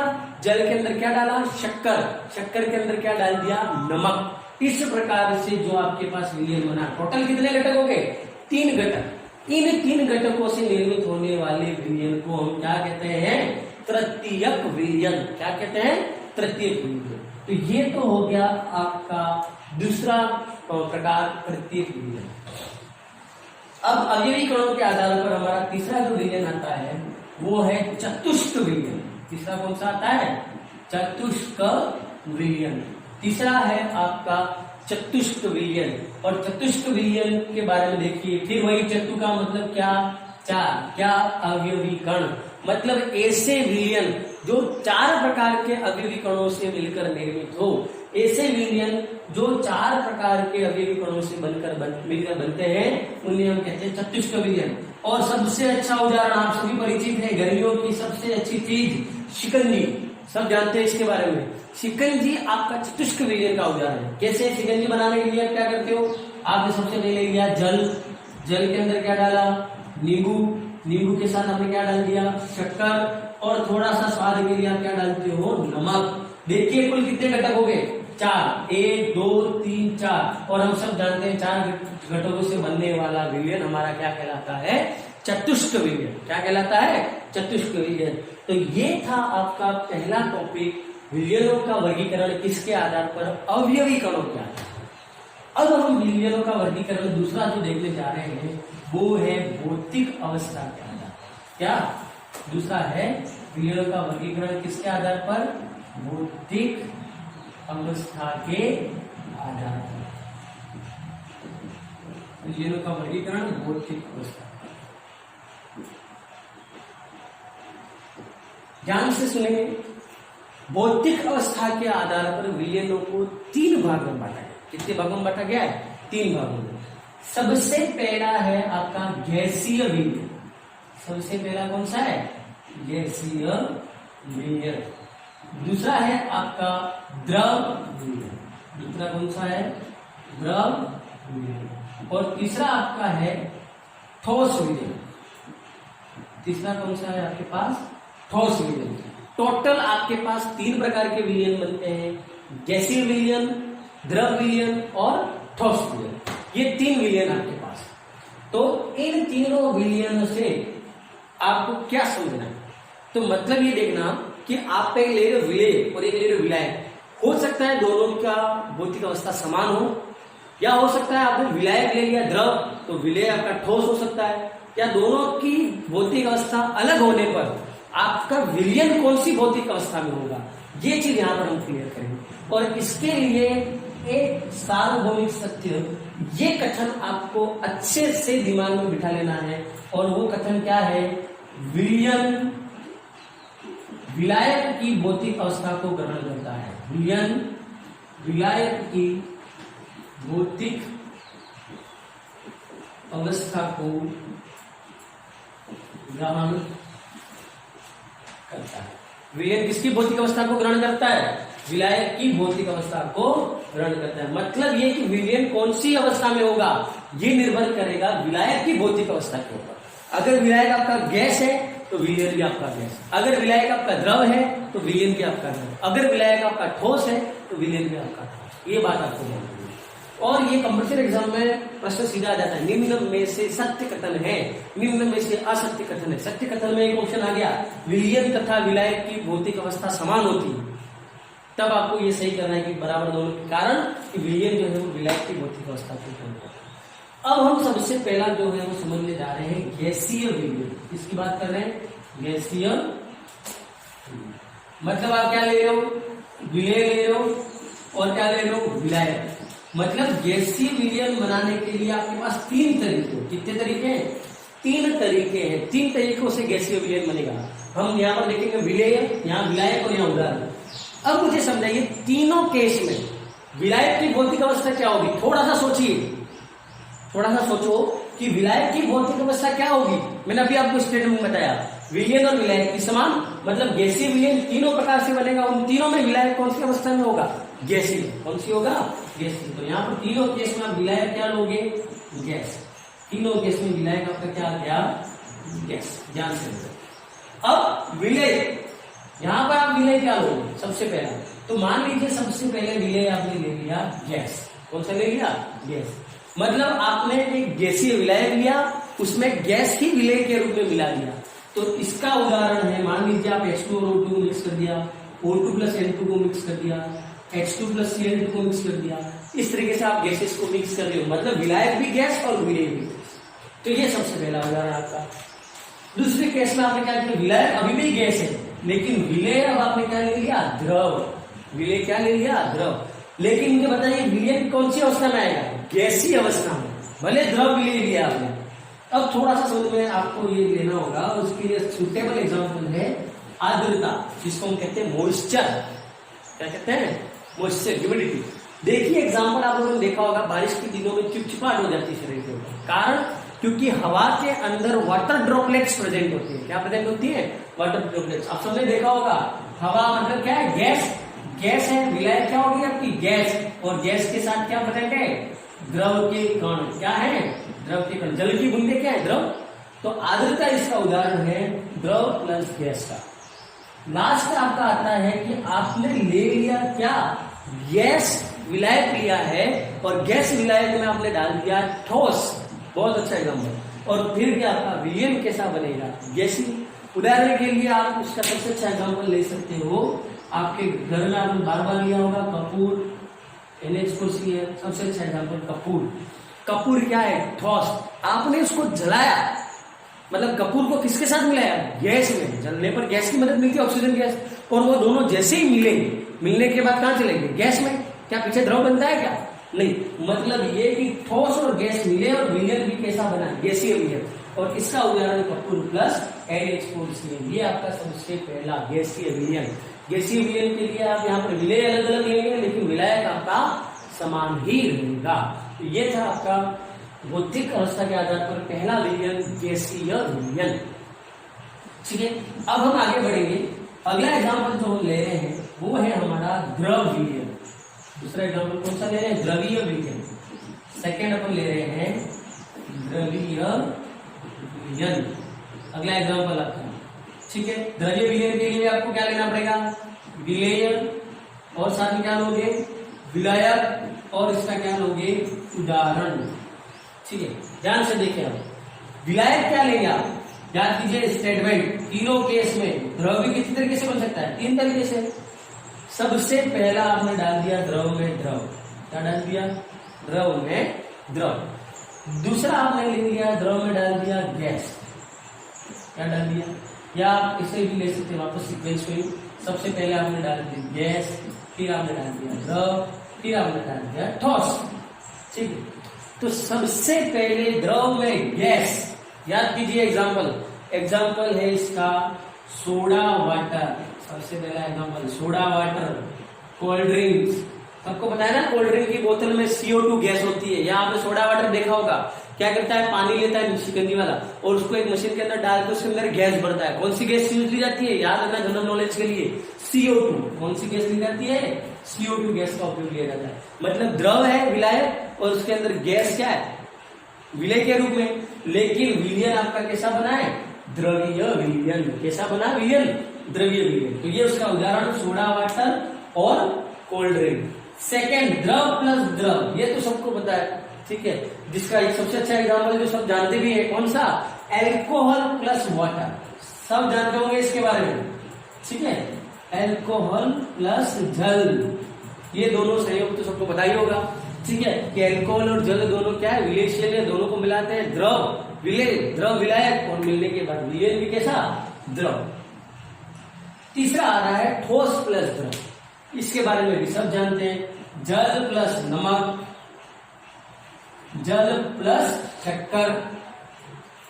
जल के अंदर क्या डाला? शक्कर के अंदर क्या डाल दिया? नमक। इस प्रकार से जो आपके पास विलियन बना, टोटल कितने घटक हो गए? 3 घटक। इन 3 घटकों से निर्मित होने वाले विलियन को हम क्या कहते हैं? तृतीयक विलियन। क्या कहते हैं? तृतीयक विलियन। तो ये तो हो गया आपका दूसरा प्रकार, तृतीयक विलियन। अब अवयवी कणों के आधार पर हमारा तीसरा जो विलियन आता है वो है चतुष्क विलियन। तीसरा कौन सा आता है? चतुष्क विलियन। तीसरा है आपका चतुष्क विलियन। और चतुष्क विलियन के बारे में देखिए, फिर वही चतु का मतलब क्या? 4। क्या? अवयवी कण। मतलब ऐसे विलियन जो 4 प्रकार के अवयवी कणों से मिलकर निर्मित हो। ऐसे विलियन जो 4 प्रकार के अवयवी कणों से मिलकर बनते हैं, उन्हें हम कहते हैं चतुष्क विलियन। और सबसे अच्छा उदाहरण आप सभी परिचित है, गर्मियों की सबसे अच्छी चीज शिकंजी। सब जानते हैं इसके बारे में। शिकंजी आपका चतुष्क विलियन का उदाहरण है। कैसे? शिकंजी बनाने के लिए आप क्या करते हो? आपने सबसे पहले लिया जल के अंदर क्या डाला? नींबू के साथ आपने क्या डाल दिया? शक्कर। और थोड़ा सा स्वाद के लिए आप क्या डालते हो? नमक। देखिए कुल कितने घटक हो गए? 4। 1 2 3 4। और हम सब जानते हैं 4 घटकों से बनने वाला विलियन हमारा क्या कहलाता है? चतुष्क विलियन। क्या कहलाता है? चतुष्क विलियन। तो ये था आपका पहला टॉपिक, विलियनों का वर्गीकरण किसके आधार पर? अवयवी कणों के आधार पर। अब हम विलियनों का वर्गीकरण दूसरा जो देखने जा रहे हैं वो है भौतिक अवस्था के आधार पर। क्या? दूसरा है विलियनों का वर्गीकरण किसके आधार पर? भौतिक अवस्था के आधार पर। विलियनों का वर्गीकरण भौतिक अवस्था। ध्यान से सुनेंगे। भौतिक अवस्था के आधार पर विलियनों को 3 भाग में बांटा गया। कितने भागों में बांटा गया है? 3 भागों में। सबसे पहला है आपका गैसीय विलियन। सबसे पहला कौन सा है? गैसीय विलियन। दूसरा है आपका द्रव विलियन। दूसरा कौन सा है? द्रव विलियन। और तीसरा आपका है ठोस विलियन। तीसरा कौन सा है आपके पास? ठोस विलियन। टोटल आपके पास 3 प्रकार के विलियन बनते हैं, गैसीय विलियन, द्रव विलियन और ठोस विलियन। ये 3 विलियन आपके पास। तो इन तीनों विलियन से आपको क्या समझना है? तो मतलब ये देखना कि आप एक ले रहे हो विलेय और एक ले रहे हो विलायक। हो सकता है दोनों का भौतिक अवस्था समान हो, या हो सकता है आपने विलायक ले लिया द्रव तो विलेय आपका ठोस हो सकता है, या दोनों की भौतिक अवस्था अलग होने पर आपका विलियन कौन सी भौतिक अवस्था में होगा, ये चीज यहां पर हम क्लियर करेंगे। और इसके लिए एक सार्वभौमिक सत्य, ये कथन आपको अच्छे से दिमाग में बिठा लेना है। और वो कथन क्या है? विलियन विलायक की भौतिक अवस्था को ग्रहण करता है। विलियन विलायक की भौतिक अवस्था को ग्रहण करता है। विलियन किसकी भौतिक अवस्था को ग्रहण करता है? विलायक की भौतिक अवस्था को ग्रहण करता है। मतलब ये कि विलियन कौन सी अवस्था में होगा, ये निर्भर करेगा विलायक की भौतिक अवस्था के ऊपर। अगर विलायक आपका गैस है तो विलियन भी आपका गैस, अगर विलायक आपका द्रव है तो विलियन भी आपका द्रव, अगर विलायक आपका ठोस है तो विलियन भी आपका ठोस। ये बात आपको ध्यान रखनी है। और ये कंपल्सरी एग्जाम में प्रश्न सीधा आ जाता है, निम्न में से सत्य कथन है, निम्न में से असत्य कथन है। सत्य कथन में एक ऑप्शन आ गया, विलयन तथा विलायक की भौतिक अवस्था समान होती है, तब आपको ये सही करना है कि बराबर दोनों के कारण कि विलयन जो है वो विलायक की भौतिक अवस्था को करता है। अब हम सबसे पहला जो है वो समझने जा रहे हैं गैसीय विलयन। किसकी बात कर रहे हैं? गैसीय। मतलब आप क्या ले रहे हो? विलय ले रहे हो और क्या ले रहे हो? विलायक। मतलब गैसीय विलयन बनाने के लिए आपके पास 3 तरीके। कितने तरीके हैं? 3 तरीके हैं। 3 तरीकों से गैसीय विलयन बनेगा। हम यहाँ पर देखेंगे विलय, यहाँ विलायक और यहाँ उदाहरण। अब मुझे समझाइए, तीनों केस में विलायक की भौतिक अवस्था क्या होगी? थोड़ा सा सोचिए, थोड़ा सा सोचो कि विलायक की भौतिक अवस्था क्या होगी। मैंने अभी आपको स्टेटमेंट बताया, विलयन और विलायक की समान। मतलब गैसीय विलयन तीनों प्रकार से बनेगा। उन तीनों में विलायक कौन सी अवस्था में होगा? गैसीय। कौन सी होगा? गैसीय। तो यहाँ पर तीनों केस में आप विलायक क्या लोगे? गैस। तीनों केस में विलायक आपका क्या आ गया? गैस। ध्यान से। अब विलय, यहाँ पर आप विलय क्या लोगे? सबसे पहला तो मान लीजिए सबसे पहले विलय आपने ले लिया गैस। कौन सा ले लिया? गैस। मतलब आपने एक गैसीय विलायक लिया, उसमें गैस ही विलय के रूप में मिला दिया। तो इसका उदाहरण है, मान लीजिए आप H2 और O2 को मिक्स कर दिया, O2 प्लस N2 को मिक्स कर दिया, H2 प्लस Cl2 को मिक्स कर दिया। इस तरीके से आप गैसेस को मिक्स कर रहे हो, मतलब विलायक भी गैस और विलय भी गैस। तो ये सबसे पहला उदाहरण आपका। दूसरे केस में आपने क्या किया? विलायक अभी भी गैस है, लेकिन विलय अब आपने क्या ले लिया? द्रव। विलय क्या ले लिया? द्रव। लेकिन मुझे बताइए विलय कौन सी अवस्था में आएगा? गैसीय अवस्था में। भले द्रव विलय लिया आपने। अब थोड़ा सा समझ में आपको ये लेना होगा, उसके लिए सुटेबल एग्जांपल है आर्द्रता, जिसको हम कहते हैं मॉइस्चर। क्या कहते हैं? Moisture, humidity. देखिए एग्जांपल आप लोगों ने देखा होगा, बारिश के दिनों में चिपचिपाहट हो जाती है शरीर के ऊपर। कारण क्योंकि हवा के अंदर वाटर ड्रॉपलेट्स प्रेजेंट होती है। क्या प्रेजेंट होती है? Water droplets. आप सबने देखा होगा, हवा मतलब क्या है? गैस। गैस है, विलायक क्या होगी आपकी? गैस। और गैस के साथ क्या प्रेजेंट है? द्रव के कण। क्या है? द्रव के कण। जल की बूंदे क्या है? द्रव। तो आर्द्रता इसका उदाहरण है, द्रव प्लस गैस का। लास्ट आपका आता है कि आपने ले लिया क्या? गैस विलायक लिया है और गैस विलायक में आपने डाल दिया ठोस। बहुत अच्छा एग्जाम्पल। और फिर भी आपका विलयन कैसा बनेगा? गैसीय। उदाहरण के लिए आप उसका सबसे अच्छा एग्जाम्पल ले सकते हो, आपके घर में आपने बार बार लिया होगा कपूर, NH4Cl। सबसे अच्छा एग्जाम्पल कपूर। कपूर क्या है? ठोस। आपने उसको जलाया, मतलब कपूर को किसके साथ मिलाया? गैस में। जलने पर गैस की मदद मिलती है, ऑक्सीजन गैस। और वो दोनों जैसे ही मिलेंगे, मिलने के बाद कहां चलेंगे? गैस में। क्या पीछे द्रव बनता है क्या? नहीं। मतलब ये कि ठोस और गैस मिले और विलयन भी कैसा बना? गैसीय विलयन। और इसका उदाहरण कपूर प्लस NH4Cl। ये आपका सबसे पहला गैसीय विलयन। गैसीय विलयन के लिए आप यहाँ पर विलय अलग अलग लेंगे, लेकिन विलायक आपका समान ही रहेगा। तो ये था आपका भौतिक अवस्था के आधार पर पहला विलयन, गैसीय विलयन। ठीक है, अब हम आगे बढ़ेंगे। अगला एग्जाम्पल जो हम ले रहे हैं वो है हमारा द्रव विलयन। दूसरा एग्जाम्पल कौन सा ले रहे हैं? द्रवीय विलयन। सेकेंड अपन ले रहे हैं द्रवीय विलयन। अगला एग्जाम्पल आपका, ठीक है। द्रवीय विलयन के लिए आपको क्या लेना पड़ेगा? विलयन और साथ में क्या लोगे? विलायक। और इसका क्या लोगे? उदाहरण। ठीक है, ध्यान से देखिए। आप विलायक क्या लेंगे? आप याद कीजिए स्टेटमेंट। तीनों केस में द्रव भी कितने तरीके से बन सकता है? 3 तरीके से। सबसे पहला आपने डाल दिया द्रव में द्रव। क्या डाल दिया? द्रव में द्रव। दूसरा आपने ले लिया द्रव में डाल दिया गैस। क्या डाल दिया? या आप इसे भी ले सकते हैं वापस सीक्वेंस में। सबसे पहले आपने डाल दी गैस, फिर आपने डाल दिया द्रव, फिर आपने डाल दिया ठोस। ठीक है, तो सबसे पहले द्रव में गैस। याद कीजिए एग्जाम्पल है इसका सोडा वाटर। सबसे पहला example soda water. Cold drinks, सबको पता है ना, कोल्ड ड्रिंक की बोतल में CO2 गैस होती है। यहाँ आपने सोडा वाटर देखा होगा, क्या करता है? पानी लेता है शिकंजी वाला और उसको एक मशीन के अंदर डाल के उसके अंदर गैस भरता है। कौन सी गैस यूज ली जाती है? याद रखना जनरल नॉलेज के लिए, CO2। कौन सी गैस ली जाती है? CO2 गैस का उपयोग लिया जाता है। मतलब द्रव है विलायक और उसके अंदर गैस क्या है? विलय के रूप में। लेकिन विलयन आपका कैसा बना है? द्रवीय विलयन। कैसा बना? विलयन द्रवीय विलयन। तो ये उसका उदाहरण सोडा वाटर और कोल्ड ड्रिंक। सेकेंड द्रव प्लस द्रव, ये तो सबको पता है, ठीक है। जिसका एक सबसे अच्छा एग्जाम्पल जो सब जानते भी है, कौन सा? एल्कोहल प्लस वाटर, सब जानते होंगे इसके बारे में, ठीक है। एल्कोहल प्लस जल, ये दोनों संयोग तो सबको पता ही होगा, ठीक है, कि एल्कोहल और जल दोनों क्या है? विलेयशील है, दोनों को मिलाते हैं द्रव विलेय, द्रव विलायक, और मिलने के बाद विलयन भी कैसा? द्रव। तीसरा आ रहा है ठोस प्लस द्रव, इसके बारे में भी सब जानते हैं, जल प्लस नमक, जल प्लस शक्कर,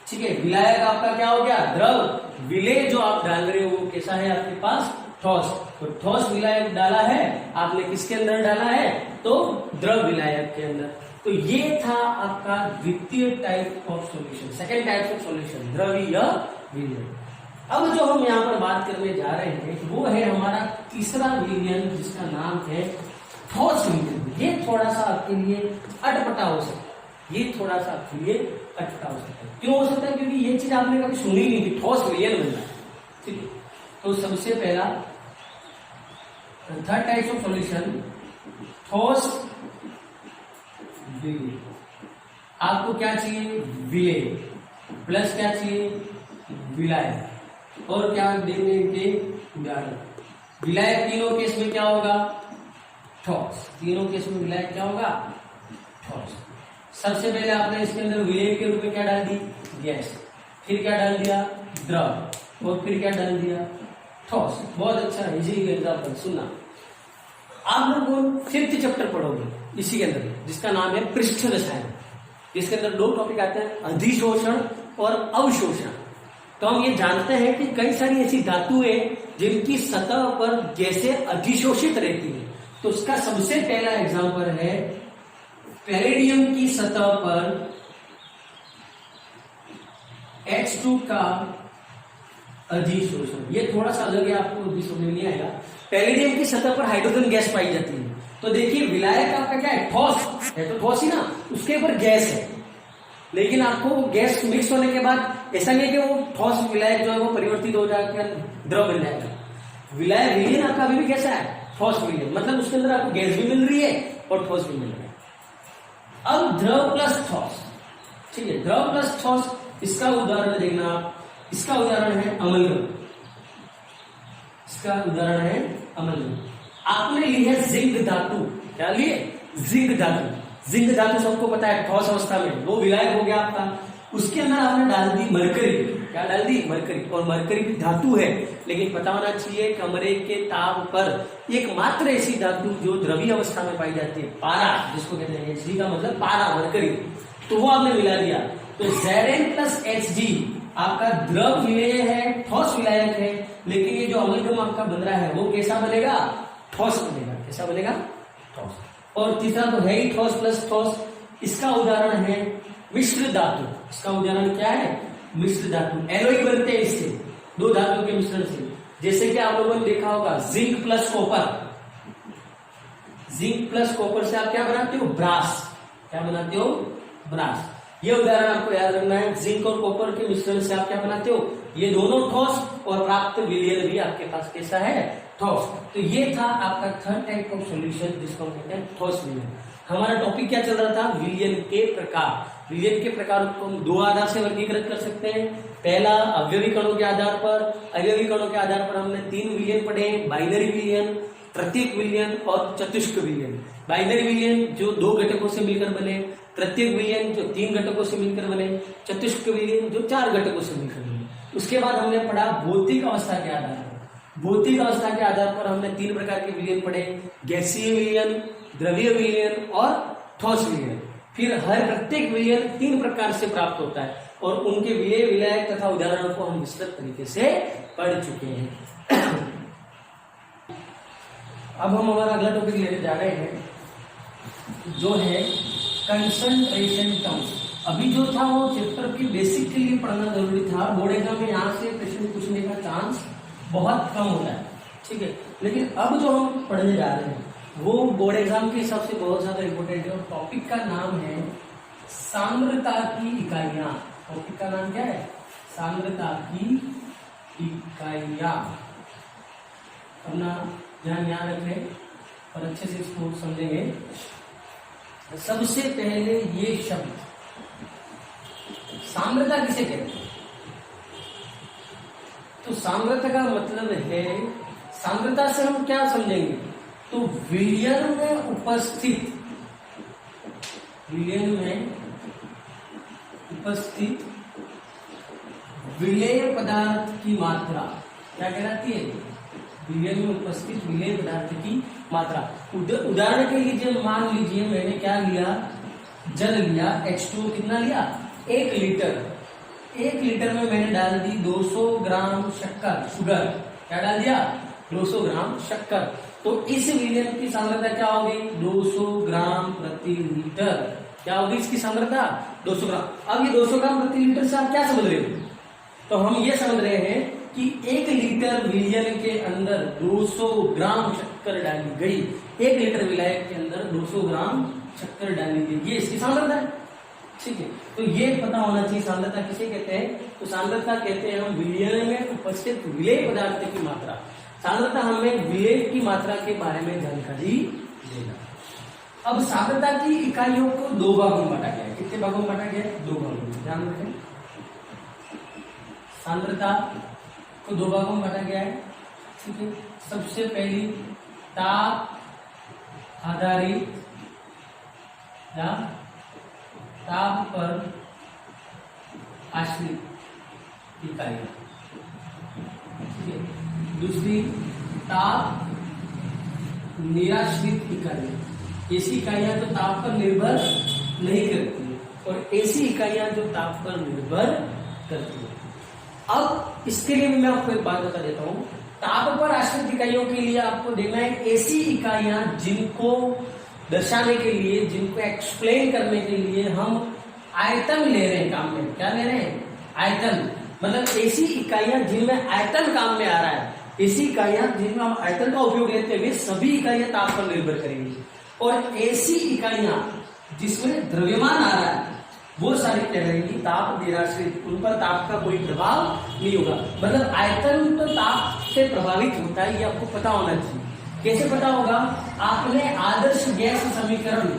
ठीक है। विलायक आपका क्या हो गया? द्रव। विलेय जो आप डाल रहे हो वो कैसा है आपके पास? ठोस। तो ठोस विलायक डाला है आपने, किसके अंदर डाला है? तो द्रव विलायक के अंदर। तो ये था आपका द्वितीय type of solution, second type of solution, द्रवीय विलयन। अब जो हम यहाँ पर बात करने जा रहे हैं वो है हमारा तीसरा विलयन, जिसका नाम है ठोस विलयन। ये थोड़ा सा आपके लिए अटपटा हो सकता है, ये थोड़ा सा आपके लिए अटपटा हो सकता है। क्यों हो सकता है? क्योंकि ये चीज आपने कभी सुनी नहीं थी, ठोस विलयन बनना है, ठीक है। तो सबसे पहला थर्ड टाइप ऑफ सॉल्यूशन, ठोस विलय। आपको क्या चाहिए? विलय प्लस क्या चाहिए? विलायक। और क्या देंगे इनके उदाहरण? विलायक तीनों केस में क्या होगा? ठोस। तीनों केस में विलायक क्या होगा? ठोस। सबसे पहले आपने इसके अंदर विलय के रूप में क्या डाल दी? गैस। फिर क्या डाल दिया? द्रव। और फिर क्या डाल दिया? ठोस। बहुत अच्छा इजी एग्जाम्पल सुनना। आप लोग को फिफ्थ चैप्टर पढ़ोगे इसी के अंदर, जिसका नाम है पृष्ठ रसायन। इसके अंदर दो टॉपिक आते हैं, अधिशोषण और अवशोषण। तो हम ये जानते हैं कि कई सारी ऐसी धातुएं जिनकी सतह पर गैसें अधिशोषित रहती है। तो उसका सबसे पहला एग्जाम्पल है पैलेडियम की सतह पर H2 का अधिशोषण। ये थोड़ा सा अलग है, आपको अभी समझ में नहीं आएगा। पैलेडियम की सतह पर हाइड्रोजन गैस पाई जाती है। तो देखिए विलायक आपका क्या है? ठोस है, तो ठोस ही ना, उसके ऊपर गैस है। लेकिन आपको गैस मिक्स होने के बाद ऐसा नहीं है कि वो ठोस विलायक जो है वो परिवर्तित हो जाकर द्रव बन जाएगा। विलायक विलयन आपका अभी भी कैसा है? ठोस विलयन, मतलब उसके अंदर आपको गैस भी मिल रही है और ठोस भी मिल रहा है। अब द्रव प्लस ठोस, ठीक है, द्रव प्लस ठोस, इसका उदाहरण देखना आप। इसका उदाहरण है अमलगम। इसका उदाहरण है अमलगम। आपने ली है जिंक धातु। क्या लिए? जिंक धातु। जिंक धातु सबको पता है ठोस अवस्था में वो विलायक हो गया आपका। उसके अंदर आपने डाल दी मरकरी। क्या डाल दी? मरकरी। और मरकरी भी धातु है, लेकिन पता होना चाहिए कमरे के ताप पर एकमात्र ऐसी धातु जो द्रवीय अवस्था में पाई जाती है, पारा, जिसको कहते हैं Hg का मतलब पारा, मरकरी। तो वो आपने मिला दिया। तो Zn प्लस Hg आपका द्रव विलेय है, ठोस विलायक है। लेकिन ये जो अमलगम आपका बन रहा है वो कैसा बनेगा? ठोस बनेगा। कैसा बनेगा? ठोस। और तीसरा तो है ही ठोस प्लस ठोस। इसका उदाहरण है मिश्र धातु। इसका उदाहरण क्या है? मिश्र धातु। एलॉय बनते हैं इससे, दो धातु के मिश्रण से। जैसे कि आप लोगों ने देखा होगा zinc plus copper. Zinc plus copper से आप क्या बनाते हो? ब्रास। क्या बनाते हो? ब्रास। ये उदाहरण आपको याद रखना है। जिंक और कॉपर के मिश्रण से आप क्या बनाते हो? ये दोनों ठोस, और प्राप्त विलयन भी आपके पास कैसा है? ठोस। तो ये था आपका थर्ड टाइप ऑफ सॉल्यूशन, जिसको हम कहते हैं ठोस विलयन। हमारा टॉपिक क्या चल रहा था? विलयन के प्रकार। विलयन के प्रकार को हम दो आधार से वर्गीकृत कर सकते हैं। पहला अवयवी कणों के आधार पर। अवयवी कणों के आधार पर हमने तीन विलयन पढ़े, बाइनरी विलयन, तृतीयक विलयन और चतुष्क विलयन। बाइनरी विलयन जो दो घटकों से मिलकर बने, तृतीयक विलयन जो तीन घटकों से मिलकर बने, चतुष्क विलयन जो चार घटकों से मिलकर बने। उसके बाद हमने पढ़ा भौतिक अवस्था के आधार पर। भौतिक अवस्था के आधार पर हमने तीन प्रकार के विलयन पढ़े, गैसीय विलयन, द्रवीय विलयन और ठोस विलयन। फिर हर प्रत्येक विलयन तीन प्रकार से प्राप्त होता है, और उनके विलय, विलायक तथा उदाहरणों को हम विस्तृत तरीके से पढ़ चुके हैं। अब हम हमारा अगला टॉपिक लेने जा रहे हैं, जो है कंसंट्रेशन टर्म्स। अभी जो था वो चैप्टर की बेसिक के लिए पढ़ना जरूरी था। बोर्ड एग्जाम में यहाँ से क्वेश्चन पूछने का चांस बहुत कम होता है, ठीक है। लेकिन अब जो हम पढ़ने जा रहे हैं वो बोर्ड एग्जाम के हिसाब से बहुत ज्यादा इंपॉर्टेंट है। और टॉपिक का नाम है सांद्रता की इकाइयां। टॉपिक का नाम क्या है? सांद्रता की इकाइयां। अपना ध्यान रखें, और अच्छे से इसको समझेंगे। सबसे पहले ये शब्द सांद्रता किसे कहते हैं? तो सांद्रता का मतलब है, सांद्रता से हम क्या समझेंगे? तो विलयन में उपस्थित विलेय पदार्थ की मात्रा क्या कहलाती है? विलयन में उपस्थित विलेय पदार्थ की मात्रा। उदाहरण के लिए मान लीजिए मैंने क्या लिया, जल लिया, H2 कितना लिया? 1 लीटर। 1 लीटर में मैंने डाल दी 200 ग्राम शक्कर, शुगर। क्या डाल दिया? 200 ग्राम शक्कर। तो इस विलयन की सांद्रता क्या होगी? 200 ग्राम प्रति लीटर। क्या होगी इसकी सांद्रता? 200 ग्राम। अब ये 200 ग्राम प्रति लीटर से आप क्या समझ रहे हो? तो हम ये समझ रहे हैं कि 1 लीटर विलयन के अंदर 200 ग्राम शक्कर डाली गई। 1 लीटर विलायक के अंदर 200 ग्राम शक्कर डाली गई, ये इसकी सांद्रता है। ठीक है, तो ये पता होना चाहिए सांद्रता किसे कहते हैं। तो सांद्रता कहते हैं हम विलयन में उपस्थित विलेय पदार्थ की मात्रा। सांद्रता हमें विलेय की मात्रा के बारे में जानकारी देगा। अब सांद्रता की इकाइयों को 2 भागों में बांटा गया है। कितने भागों में बांटा गया है? 2 भागों में। ध्यान रखें, सांद्रता को 2 भागों में बांटा गया है। ठीक है, सबसे पहली ताप आधारित या ताप पर आश्रित इकाइयां। ठीक है, दूसरी ताप निराश्रित इकाइयां। ऐसी इकाइयां जो ताप पर निर्भर नहीं करती और ऐसी इकाइयां जो ताप पर निर्भर करती है। अब इसके लिए मैं आपको एक बात बता देता हूं। ताप पर आश्रित इकाइयों के लिए आपको देखना है ऐसी इकाइयां जिनको दर्शाने के लिए, जिनको एक्सप्लेन करने के लिए हम आयतन ले रहे हैं काम में। क्या ले रहे हैं? आयतन। मतलब ऐसी इकाइयां जिनमें आयतन काम में आ रहा है, ऐसी इकाइयां जिनमें हम आयतन का उपयोग लेते हुए सभी इकाइयां ताप पर निर्भर करेंगी। और ऐसी इकाइयां जिसमें द्रव्यमान आ रहा है वो सारी क्या रहेंगी? ताप निराश्रित। उन पर ताप का कोई प्रभाव नहीं होगा। मतलब आयतन तो ताप से प्रभावित होता है, ये आपको पता होना चाहिए। कैसे पता होगा? आपने आदर्श गैस समीकरण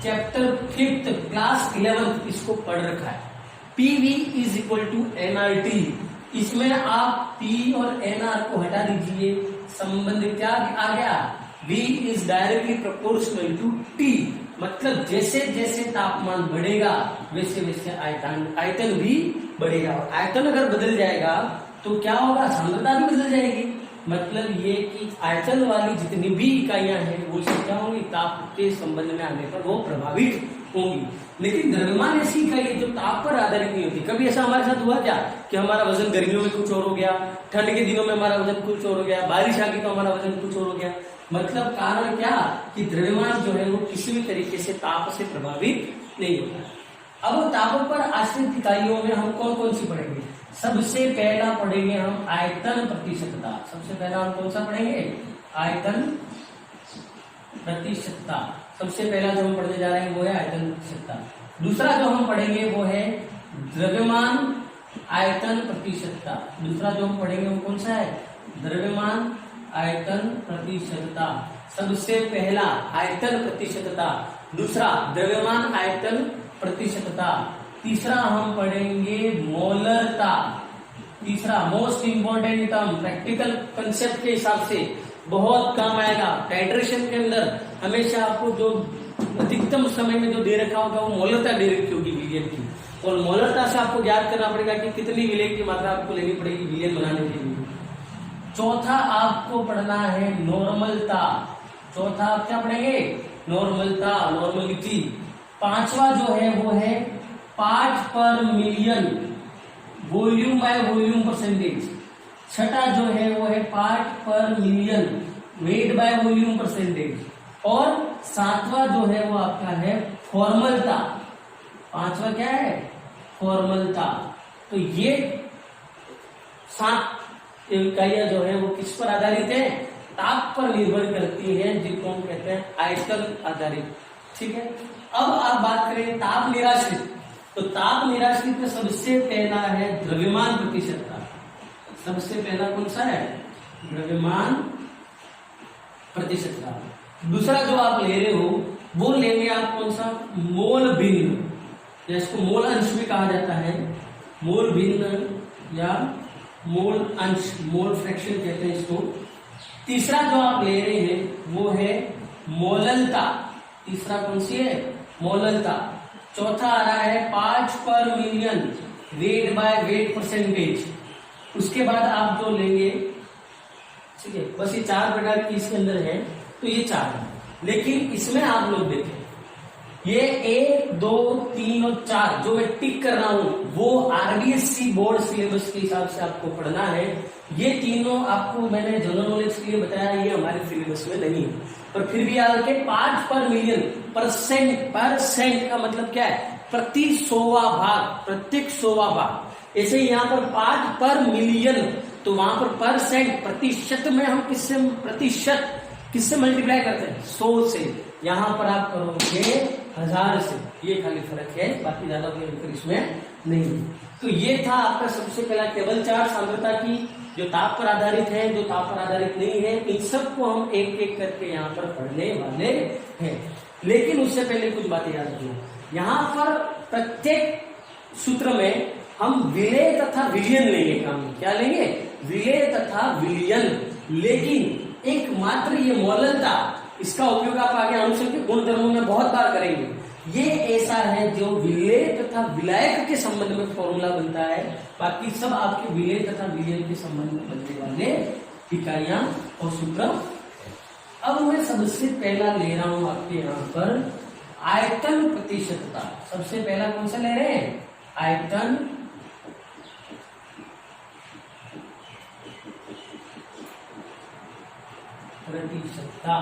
चैप्टर 5 क्लास 11 इसको पढ़ रखा है। PV is equal to nRT। इसमें आप P और nR को हटा दीजिए, संबंध क्या आ गया? V is directly proportional to T। मतलब जैसे जैसे तापमान बढ़ेगा वैसे वैसे आयतन भी बढ़ेगा। और आयतन अगर बदल जाएगा तो क्या होगा? सांद्रता भी बदल जाएगी। मतलब ये कि आयतन वाली जितनी भी इकाइयां हैं वो सब क्या होंगी? ताप के संबंध में आने पर वो प्रभावित होंगी। लेकिन द्रव्यमान ऐसी इकाई है जो ताप पर आधारित नहीं होती। कभी ऐसा हमारे साथ हुआ क्या कि हमारा वजन गर्मियों में कुछ और हो गया, ठंड के दिनों में हमारा वजन कुछ और हो गया, बारिश आ गई तो हमारा वजन कुछ और हो गया? मतलब कारण क्या? कि द्रव्यमान जो है वो किसी भी तरीके से ताप से प्रभावित नहीं होता। अब ताप पर आश्रित इकाइयों में हम कौन कौन सी पढ़ेंगे? सबसे पहला पढ़ेंगे हम आयतन प्रतिशतता। सबसे पहला हम कौन सा पढ़ेंगे? आयतन प्रतिशतता। सबसे पहला जो हम पढ़ने जा रहे हैं वो है आयतन प्रतिशतता। दूसरा जो हम पढ़ेंगे वो है द्रव्यमान आयतन प्रतिशतता। दूसरा जो हम पढ़ेंगे वो कौन सा है? द्रव्यमान आयतन प्रतिशतता। सबसे पहला आयतन प्रतिशतता, दूसरा द्रव्यमान आयतन प्रतिशतता, तीसरा हम पढ़ेंगे मोलरता। तीसरा most important term, practical concept के हिसाब से बहुत काम आएगा। टाइट्रेशन के अंदर हमेशा आपको जो अधिकतम समय में जो दे रखा होगा वो मोलरता दे रखी होगी विलयन की। और मोलरता से आपको याद करना पड़ेगा कि कितनी विलयन की मात्रा आपको लेनी पड़ेगी विलयन बनाने के लिए। चौथा आपको पढ़ना है नॉर्मलता। चौथा आप क्या पढ़ेंगे? नॉर्मलता, नॉर्मलिटी। पांचवा जो है वो है पार्ट पर million, volume by volume percentage. छठा जो है वो है पार्ट पर million, weight by volume percentage. और सातवां जो है वो आपका है फॉर्मलता। पांचवा क्या है? फॉर्मलता। तो ये 7 इकाइयां जो है वो किस पर आधारित है? ताप पर निर्भर करती है, जिनको हम कहते हैं आयतन आधारित। ठीक है, अब आप बात करें ताप निराश्रित। तो ताप निराश्रित में सबसे पहला है द्रव्यमान प्रतिशतता। सबसे पहला कौन सा है? द्रव्यमान प्रतिशतता। दूसरा जो आप ले रहे हो वो लेंगे आप कौन सा, मोल भिन्न, या इसको मोल अंश भी कहा जाता है, मोल भिन्न या मोल अंश, मोल फ्रैक्शन कहते हैं इसको। तीसरा जो आप ले रहे हैं वो है मोललता, तीसरा कौन सी है, मोललता। चौथा आ रहा है 5 पर million weight by weight percentage. उसके बाद आप जो लेंगे, ठीक है, बस ये 4 प्रकार की इसके अंदर है, तो ये 4 है। लेकिन इसमें आप लोग देखें, ये 1, 2, 3 और 4 जो मैं टिक कर रहा हूं वो आरबीएससी बोर्ड सिलेबस के हिसाब से आपको पढ़ना है। ये तीनों आपको मैंने जनरल नॉलेज के लिए बताया, ये हमारे सिलेबस में नहीं है, पर फिर भी याद रखें 5 पर मिलियन, परसेंट का मतलब क्या है, प्रति 100वां भाग, प्रत्येक 100वां भाग। ऐसे यहाँ पर 5 पर मिलियन, तो वहां पर परसेंट, प्रतिशत में हम किससे मल्टीप्लाई करते हैं, 100 से। यहां पर आप करोगे 1000 से, ये खाली फर्क है, बाकी ज्यादा कोई अंतर इसमें नहीं है। तो ये था आपका सबसे पहला टेबल चार्ट सांद्रता की, जो ताप पर आधारित है, जो ताप पर आधारित नहीं है, इन सबको हम एक एक करके यहाँ पर पढ़ने वाले हैं। लेकिन उससे पहले कुछ बातें याद रखिए, यहाँ पर प्रत्येक सूत्र में हम विलेय तथा विलयन लेंगे, काम क्या लेंगे, विलेय तथा विलयन। लेकिन एकमात्र ये मोललता, इसका उपयोग आप आगे अनुसंधान के गुणधर्मों में बहुत बार करेंगे। ये ऐसा है जो विलेय तथा विलायक के संबंध में फॉर्मूला बनता है, बाकी सब आपके विलेय तथा विलयन के संबंध में बनने वाले इकाइयां और सूत्र। अब मैं सबसे पहला ले रहा हूं आपके यहाँ पर आयतन प्रतिशतता। सबसे पहला कौन सा ले रहे हैं, आयतन प्रतिशतता।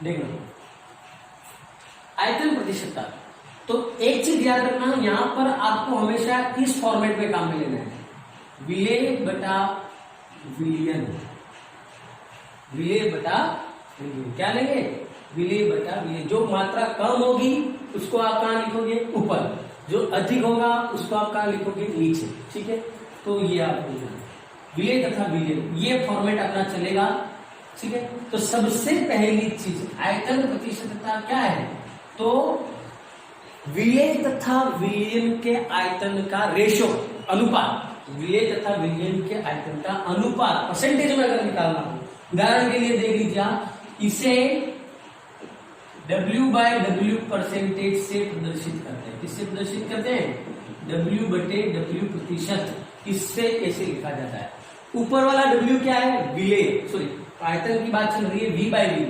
देखो आयतन प्रतिशतता, तो एक चीज याद रखना, यहां पर आपको हमेशा इस फॉर्मेट में काम में लेना है, विलेय बटा विलयन, विलेय बटा विलयन। क्या लेंगे, विलेय बटा विलयन। जो मात्रा कम होगी उसको आप कहां लिखोगे, ऊपर, जो अधिक होगा उसको आप कहां लिखोगे, नीचे। ठीक है, तो ये आपको विलेय तथा विलयन, ये फॉर्मेट अपना चलेगा। ठीक है, तो सबसे पहली चीज आयतन प्रतिशतता क्या है, तो विलेय तथा विलयन के आयतन का रेशो, अनुपात, विलेय तथा विलयन के आयतन का अनुपात परसेंटेज में अगर निकालना हो, उदाहरण के लिए देख लीजिए, इसे W बाय W परसेंटेज से प्रदर्शित करते हैं। किससे प्रदर्शित करते हैं, W बटे W प्रतिशत, इससे ऐसे लिखा जाता है। ऊपर वाला W क्या है, विलेय, सॉरी आयतन की बात चल रही है, V बाय V,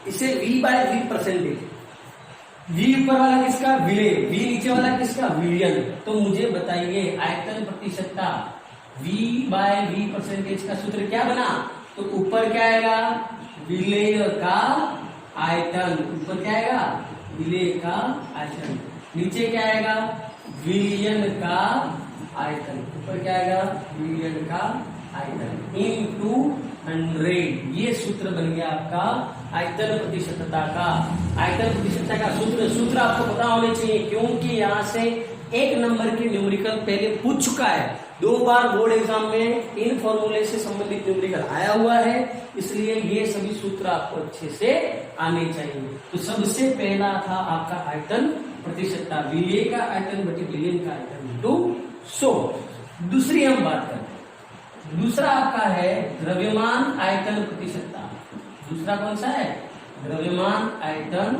इसे V by V percentage, V ऊपर वाला किसका, विलेय, V नीचे वाला किसका, विलयन। तो मुझे बताइए आयतन प्रतिशतता V बाय V परसेंटेज का सूत्र क्या बना, तो ऊपर क्या आएगा, विलेय का आयतन, ऊपर क्या आएगा, विलेय का आयतन, नीचे क्या आएगा, विलयन का आयतन, ऊपर क्या आएगा, विलयन का आयतन इनटू 100। ये सूत्र बन गया आपका आयतन प्रतिशतता का। आयतन प्रतिशतता का सूत्र आपको पता होने चाहिए, क्योंकि यहाँ से 1 नंबर के न्यूमेरिकल पहले पूछ चुका है, 2 बार बोर्ड एग्जाम में इन फॉर्मूले से संबंधित न्यूमेरिकल आया हुआ है, इसलिए ये सभी सूत्र आपको अच्छे से आने चाहिए। तो सबसे पहला था आपका आयतन प्रतिशतता, विलेय का आयतन बटे विलयन का आयतन इनटू 100। दूसरी हम बात करते हैं, दूसरा आपका है द्रव्यमान आयतन प्रतिशतता। दूसरा कौन सा है, द्रव्यमान आयतन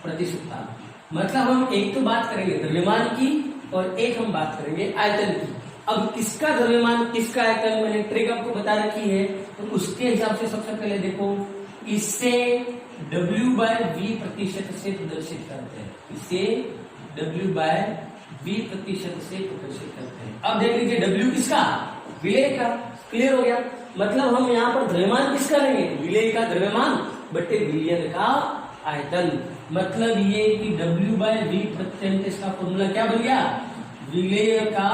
प्रतिशतता। मतलब हम एक तो बात करेंगे द्रव्यमान की और एक हम बात करेंगे आयतन की। अब किसका द्रव्यमान किसका आयतन मैंने ट्रिक आपको बता रखी है, तो उसके हिसाब से सबसे पहले देखो, इससे W बाय V प्रतिशत से प्रदर्शित करते हैं, इसे W बाय V प्रतिशत से प्रदर्शित करते हैं। अब देख लीजिए W किसका, विलेय का, क्लियर हो गया। मतलब हम यहाँ पर द्रव्यमान किसका लेंगे, विलेय का द्रव्यमान बटे विलयन का आयतन। मतलब ये कि W बाय V परसेंटेज का फॉर्मूला क्या बन गया, विलेय का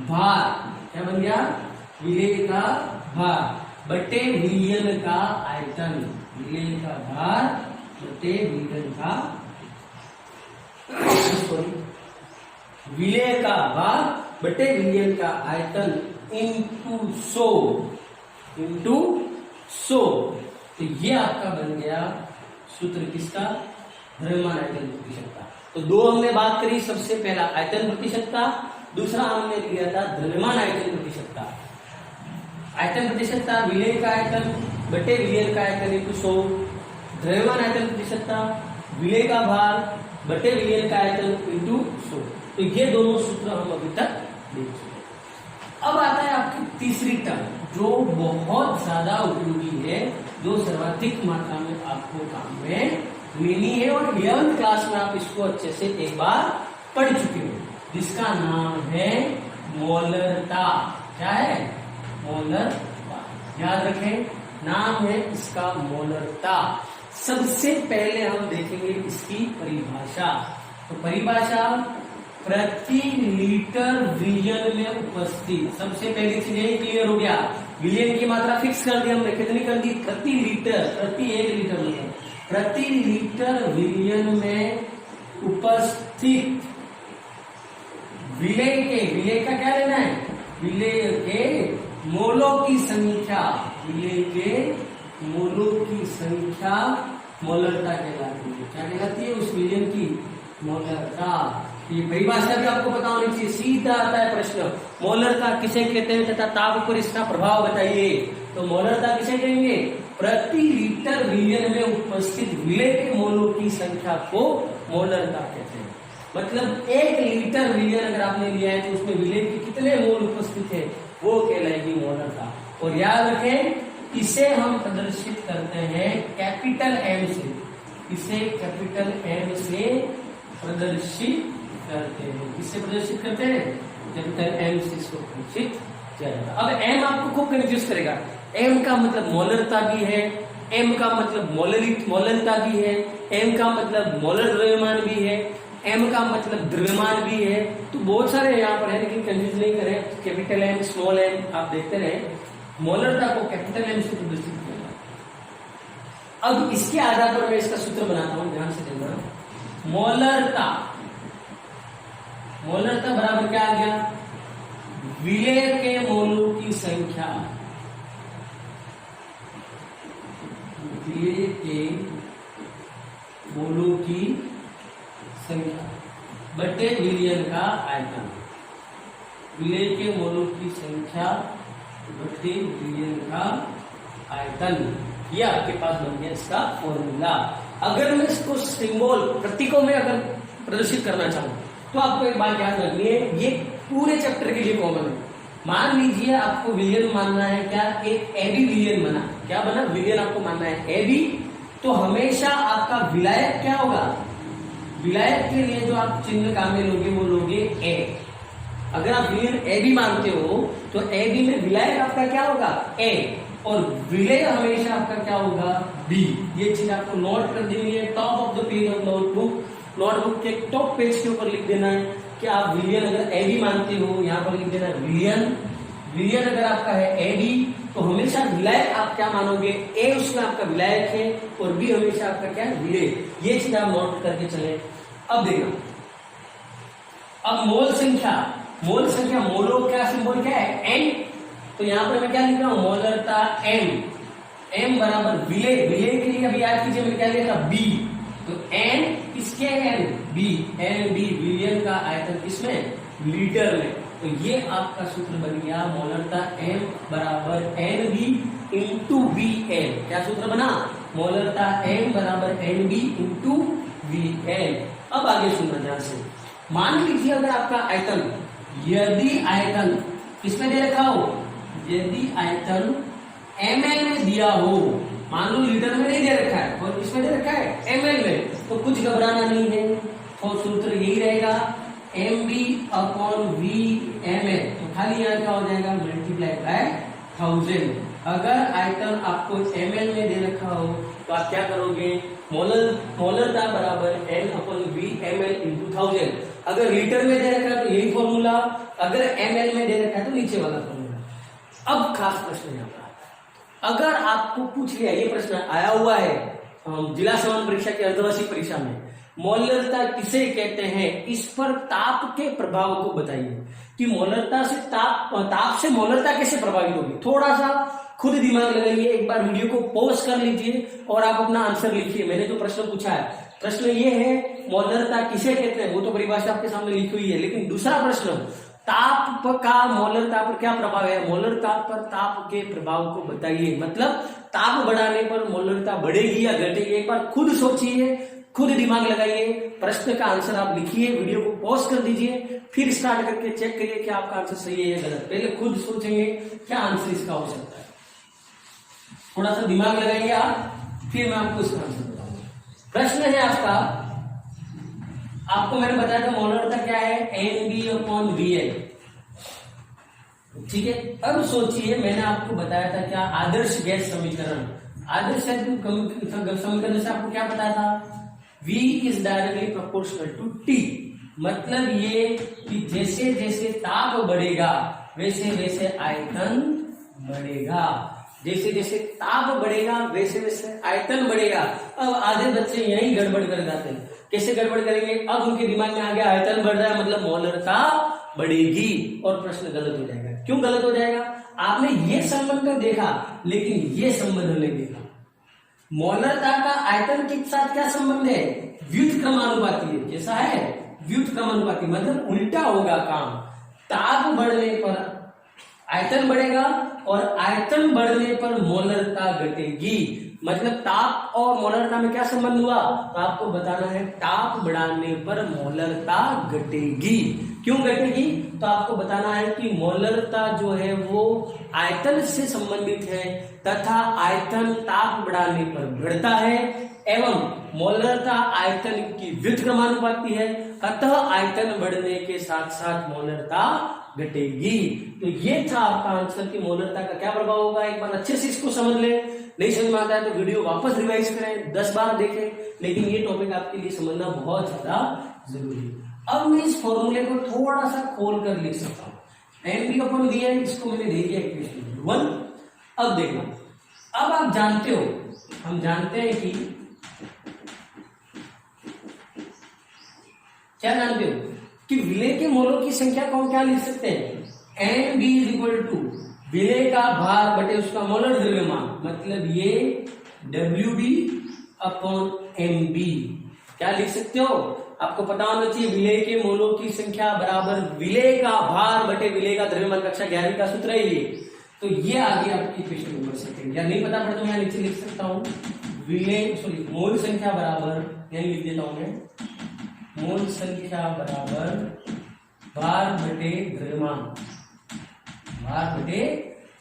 भार, क्या बन गया, विलेय का भार बटे विलयन का आयतन, विलेय का भार बटे विलयन का, सॉरी, विलेय का भार बटे विलयन का आयतन इनटू 100। इंटू 100। तो ये आपका बन गया सूत्र किसका? द्रव्यमान आयतन प्रतिशत का। तो दो हमने बात करी, सबसे पहला आयतन प्रतिशत का, दूसरा हमने लिया था द्रव्यमान आयतन प्रतिशत का। आयतन प्रतिशत था विलय का आयतन बटे विलयन का आयतन इंटू 100, द्रव्यमान आयतन प्रतिशत था विलय का भार बटे विलयन का आयतन इंटू 100। तो ये दोनों सूत्र हम अभी तक देख चुके। अब आता है आपकी तीसरी टर्म जो बहुत ज्यादा उपयोगी है, जो सर्वाधिक मात्रा में आपको काम में लेनी है और 11th क्लास में आप इसको अच्छे से एक बार पढ़ चुके हो, जिसका नाम है मोलरता। क्या है? मोलरता। याद रखें, नाम है इसका मोलरता। सबसे पहले हम देखेंगे इसकी परिभाषा। तो परिभाषा प्रति लीटर विलयन में उपस्थित, सबसे पहली चीज ये क्लियर हो गया। विलयन की मात्रा फिक्स कर दी हमने, कितनी कर दी? प्रति लीटर, प्रति 1 लीटर में, प्रति लीटर विलयन में उपस्थित विलय का क्या लेना है? विलय के मोलों की संख्या, विलय के मोलों की संख्या मोलरता कहलाती है। क्या कहलाती है? उस विलयन की मोलरता। ये परिभाषा भी आपको पता होनी चाहिए। सीधा आता है प्रश्न, मोलरता किसे कहते हैं तथा ताप पर इसका प्रभाव बताइए। तो मोलरता किसे कहेंगे? प्रति लीटर विलयन में उपस्थित विलय के मोलों की संख्या को मोलरता कहते हैं। मतलब 1 लीटर विलयन अगर आपने लिया है तो उसमें विलय के कितने मोल उपस्थित है, वो कहलाएगी मोलरता। और याद रखें, इसे हम प्रदर्शित करते हैं कैपिटल एम से। इसे कैपिटल एम से प्रदर्शित करते हैं। किससे प्रदर्शित करते हैं? कैपिटल एम से इसको प्रदर्शित किया जाता है। अब एम आपको खूब कंफ्यूज करेगा। एम का मतलब मोलरता भी है, एम का मतलब मोलरता भी है, एम का मतलब मोलर द्रव्यमान भी है, एम का मतलब द्रव्यमान भी है। तो बहुत सारे यहाँ पर है, लेकिन कंफ्यूज नहीं करें। कैपिटल एम, स्मॉल एम आप देखते रहे। मोलरता को कैपिटल एम से प्रदर्शित किया। अब इसके आधार पर मैं इसका सूत्र बनाता हूं, ध्यान से देखना। मोलरता, मोलरता बराबर क्या आ गया? विलय के मोलों की संख्या, विलय के मोलों की संख्या बटे विलयन का आयतन। विलय के मोलों की संख्या बटे विलयन का आयतन। ये आपके पास बन गया इसका फॉर्मूला। अगर मैं इसको सिंबल प्रतीकों में अगर प्रदर्शित करना चाहूं तो आपको एक बात याद रखनी है, ये पूरे चैप्टर के लिए कॉमन है। मान लीजिए आपको विलयन मानना है, क्या एक एबी विलयन बना, क्या बना? विलयन आपको मानना है एबी। तो हमेशा आपका विलायक क्या होगा? विलायक के लिए जो आप चिन्ह काम में लोगे वो लोगे ए। अगर आप विलयन ए बी मानते हो तो ए बी में विलायक आपका क्या होगा? ए, और विलय हमेशा आपका क्या होगा? बी। ये चीज आपको नोट कर देनी है top of the page of notebook. Notebook के टॉप पेज के ऊपर लिख देना है कि आप विलयन अगर ए बी मानते हो, यहाँ पर लिख देना विलयन। विलयन अगर आपका है ए बी तो हमेशा विलायक आप क्या मानोगे? ए उसमें आपका विलायक है और बी हमेशा आपका क्या है? विलय। ये चीज आप नोट करके चले। अब देखना, अब मोल संख्या, मोल संख्या, मोलो क्या सिंबल क्या है? एन। तो यहां पर मैं क्या लिख रहा हूं? मोलरता एम। एम बराबर विलय, विलय के लिए अभी याद कीजिए मैंने क्या लिया था? बी। तो एन किसके? N B. एन बी विलयन का आयतन किसमें? लीटर में। तो ये आपका सूत्र बन गया मोलरता एम बराबर N B into B L. क्या सूत्र बना? मोलरता एम बराबर N B into B L. अब आगे सुनना ध्यान से। मान लीजिए अगर आपका आयतन, यदि आयतन किसमें दे रखा हो? यदि आयतन ml में दिया हो, मान लो लीटर में नहीं दे रखा है और किसमें दे रखा है? ml में, तो कुछ घबराना नहीं है। तो सूत्र यही रहेगा mb अपॉन वी ml। तो खाली यहाँ क्या हो जाएगा? Multiply by 1000। अगर आयतन आपको ml में दे रखा हो तो आप क्या करोगे? मोलरता बराबर n upon V ml into 1000। अगर लीटर में दे रखा है तो यही फॉर्मूला, अगर ml में दे रखा है तो नीचे वाला फॉर्मूला। अब खास प्रश्न यहाँ पर, अगर आपको पूछ लिया, ये प्रश्न आया हुआ है जिला समान परीक्षा की अर्धवार्षिक परीक्षा में, मोलरता किसे कहते हैं, इस पर ताप के प्रभाव को बताइए कि मोलरता से ताप से मोलरता कैसे प्रभावित होगी। थोड़ा सा खुद दिमाग लगाइए, एक बार वीडियो को पॉज कर लीजिए और आप अपना आंसर लिखिए। मैंने जो प्रश्न पूछा है, प्रश्न ये है मोलरता किसे कहते हैं, वो तो परिभाषा आपके सामने लिखी हुई है, लेकिन दूसरा प्रश्न, ताप का मोलरता पर क्या प्रभाव है, मोलरता पर ताप के प्रभाव को बताइए। मतलब ताप बढ़ाने पर मोलरता बढ़ेगी या घटेगी, एक बार खुद सोचिए, खुद दिमाग लगाइए, प्रश्न का आंसर आप लिखिए, वीडियो को पॉज कर दीजिए, फिर स्टार्ट करके चेक करिए कि आपका आंसर सही है या गलत। पहले खुद सोचेंगे क्या आंसर इसका हो सकता है, थोड़ा सा दिमाग लगाइए आप, फिर मैं आपको इसका आंसर बताऊंगा। प्रश्न है आपको मैंने बताया था मोलरता क्या है, NB/VI, ठीक है। अब सोचिए, मैंने आपको बताया था क्या, आदर्श गैस समीकरण। आदर्श समीकरण से आपको क्या बताया था, V is directly proportional to T। मतलब ये कि जैसे जैसे ताप बढ़ेगा वैसे वैसे आयतन बढ़ेगा, जैसे जैसे ताप बढ़ेगा वैसे वैसे आयतन बढ़ेगा। अब आधे बच्चे यही गड़बड़ कर जाते हैं, कैसे गड़बड़ करेंगे, अब उनके दिमाग में आ गया आयतन बढ़ रहा है मतलब मोलरता बढ़ेगी, और प्रश्न गलत हो जाएगा। क्यों गलत हो जाएगा, आपने ये संबंध तो देखा लेकिन ये संबंध नहीं देखा। मोलरता का आयतन के साथ क्या संबंध है, व्युत्क्रमानुपाती है। कैसा है, व्युत्क्रमानुपाती, मतलब उल्टा होगा काम। ताप बढ़ने पर आयतन बढ़ेगा और आयतन बढ़ने पर मोलरता घटेगी। मतलब ताप और मोलरता में क्या संबंध हुआ, तो आपको बताना है ताप बढ़ाने पर मोलरता घटेगी। क्यों घटेगी, तो आपको बताना है कि मोलरता जो है वो आयतन से संबंधित है तथा आयतन ताप बढ़ाने पर बढ़ता है, एवं मोलरता आयतन की व्युत्क्रमानुपाती है, अतः आयतन बढ़ने के साथ साथ मोलरता घटेगी। तो ये था आपका आंसर कि मोलरता का क्या प्रभाव होगा। एक बार अच्छे से इसको समझ ले, नहीं समझ में आता है तो वीडियो वापस रिवाइज करें, 10 बार देखें, लेकिन ये टॉपिक आपके लिए समझना बहुत ज्यादा जरूरी है। अब मैं इस फॉर्मूले को थोड़ा सा खोल कर लिख सकता हूँ, NB/VI, इसको मैंने दे दिया इक्वेशन 1। अब देखना, अब आप जानते हो, हम जानते हैं कि क्या जानते हो कि विलेय के मोलों की संख्या को हम क्या लिख सकते हैं, NB विलेय का भार बटे उसका मोलर द्रव्यमान, मतलब ये WB/MB। क्या लिख सकते हो, आपको पता होना चाहिए विलेय के मोलों की संख्या बराबर विलेय का भार बटे विलेय का द्रव्यमान। कक्षा 11वीं का सूत्र है ये। तो ये आगे आपकी इक्वेशन नंबर सेकंड, या नहीं पता पड़े तो मैं नीचे लिख सकता हूं, विलेय सॉरी मोल संख्या बराबर, यही लिख देता हूं मैं, मोल संख्या बराबर भार बटे द्रव्यमान, भार बटे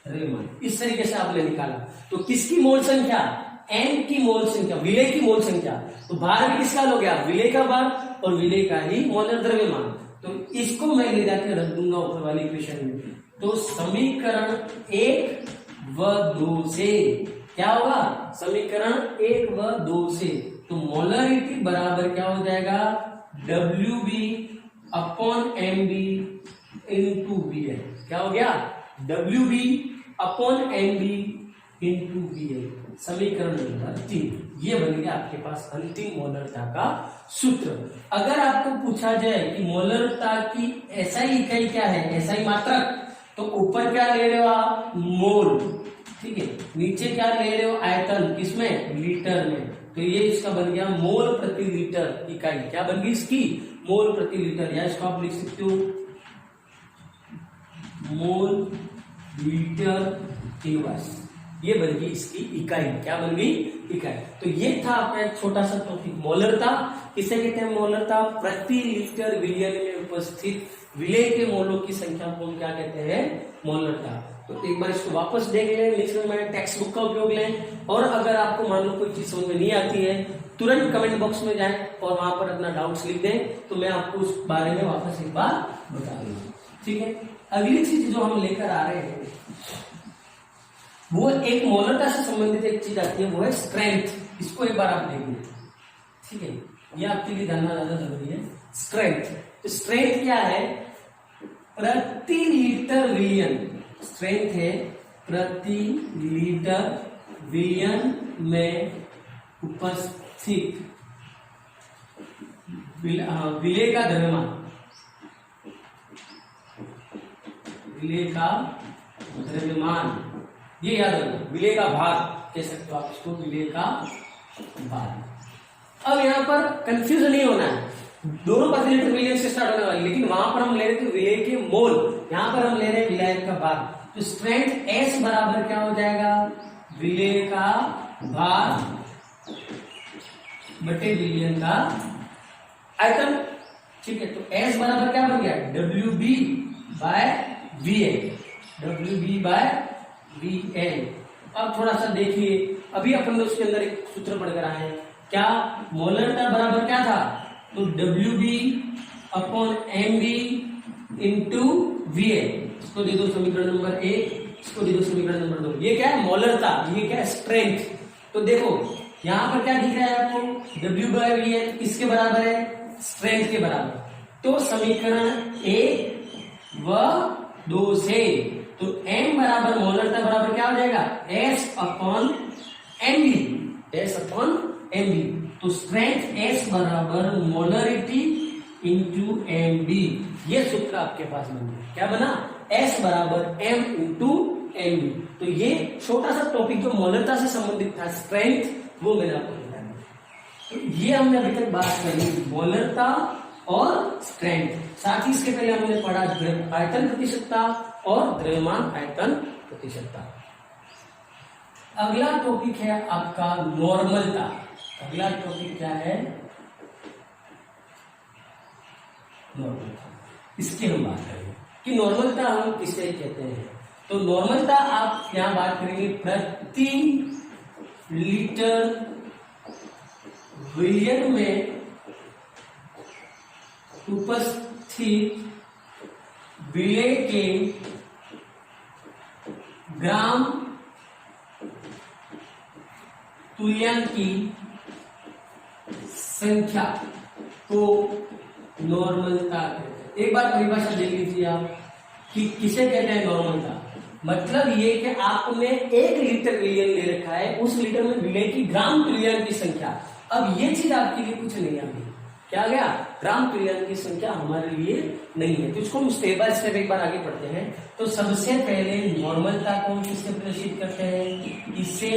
द्रव्यमान। इस तरीके से आपने निकाला। तो किसकी मोल संख्या, N की मोल संख्या, विलेय की मोल संख्या, तो भार भी किसका हो गया, विलेय का भार और विलेय का ही मोलर द्रव्यमान। तो इसको मैं ले जाकर रख दूंगा ऊपर वाली इक्वेशन में। तो समीकरण 1 व 2 से क्या होगा, समीकरण 1 व 2 से, तो मोलरिटी बराबर क्या हो जाएगा, WB/MB इंटू VI। क्या हो गया, WB/MB इंटू VI, समीकरण नंबर 3। ये बन गया आपके पास अंतिम मोलरता का सूत्र। अगर आपको पूछा जाए कि मोलरता की SI इकाई क्या है, SI मात्रक, तो ऊपर क्या ले रहे हो आप, मोल, ठीक है, नीचे क्या ले रहे हो, आयतन, किसमें, लीटर में, तो ये इसका बन गया मोल प्रति लीटर इकाई। क्या बन गई इसकी, मोल प्रति लीटर, या इसको आप लिख सकते हो मोल लीटर इनवर्स। ये बन गई इसकी इकाई। क्या बन गई, इकाई। तो ये था आपका एक छोटा सा टॉपिक, मोलरता। किसे कहते हैं मोलरता, प्रति लीटर विलयन में उपस्थित विलेय के मोलों की संख्या को हम क्या कहते हैं, मोलरता। तो एक बार इसको वापस देख लें, लिखने में टेक्स्ट बुक का उपयोग लें, और अगर आपको मान लो कोई चीज समझ में नहीं आती है, तुरंत कमेंट बॉक्स में जाएं और वहां पर अपना डाउट्स लिख दें, तो मैं आपको उस बारे में वापस एक बार बता दूंगा, ठीक है। अगली चीज जो हम लेकर आ रहे हैं वो एक मोलरता से संबंधित एक चीज आती है, वो है स्ट्रेंथ। इसको एक बार आप देखिए, ठीक है, ये आपके लिए जानना ज्यादा जरूरी है। स्ट्रेंथ, तो स्ट्रेंथ क्या है, प्रति लीटर विलियन, स्ट्रेंथ है प्रति लीटर विलियन में उपस्थित विलेय का द्रव्यमान, विलेय का द्रव्यमान ये याद रखो, विलेय का भार कह सकते हो आप इसको, विलेय का भार। अब यहाँ पर कंफ्यूजन नहीं होना है, दोनों परसेंटेज मिलियन से स्टार्ट होने वाली, लेकिन वहां पर हम ले रहे थे विलेय के मोल, यहाँ पर हम ले रहे हैं विलायक का भार। तो स्ट्रेंथ S बराबर क्या हो जाएगा, विलेय का भार बटे विलयन का आयतन। ठीक है, तो S बराबर क्या बन गया, WB by VL, WB by VL। अब थोड़ा सा देखिए, अभी अपन ने उसके अंदर एक सूत्र पढ़कर आए हैं, क्या मोलरता बराबर क्या था, तो WB upon MB into VL। इसको दे दो समीकरण नंबर 1, इसको दे दो समीकरण नंबर 2। ये क्या है, मोलरता, ये क्या है, स्ट्रेंथ। तो देखो यहां पर क्या दिख रहा है आपको, W बाय VL किसके बराबर है, स्ट्रेंथ के बराबर। तो समीकरण 1 व 2 से, तो M बराबर मोलरता बराबर क्या हो जाएगा, S upon MB, S upon MB। तो स्ट्रेंथ S बराबर मोलरिटी इंटू MB, ये सूत्र आपके पास बन गया। क्या बना, S बराबर M इंटू MB। तो ये छोटा सा टॉपिक जो मोलरता से संबंधित था, स्ट्रेंथ, वो मैंने आपको बताया। तो ये हमने अभी तक बात करी मोलरता और स्ट्रेंथ। साथ ही इसके पहले हमने पढ़ा आयतन प्रतिशतता और द्रव्यमान आयतन प्रतिशतता। अगला टॉपिक है आपका नॉर्मलता। अगला टॉपिक क्या है, नॉर्मलता। इसकी हम बात करेंगे कि नॉर्मलता हम किसे कहते हैं। तो नॉर्मलता आप यहां बात करेंगे प्रति लीटर विलियन में उपस्थित विलेय के ग्राम तुल्यांक की संख्या को नॉर्मलता कहते हैं। एक बार परिभाषा देख लीजिए आप कि किसे कहते हैं नॉर्मलता। मतलब ये कि आपने 1 लीटर विलियन ले रखा है, उस लीटर में विलेय की ग्राम तुल्यांक की संख्या। अब ये चीज आपके लिए कुछ नहीं आती, क्या गया, ग्राम तुल्यांक की संख्या हमारे लिए नहीं है। तो इसको हम स्टेप बाय स्टेप एक बार आगे पढ़ते हैं। तो सबसे पहले नॉर्मलता को किससे प्रदर्शित करते हैं, इसे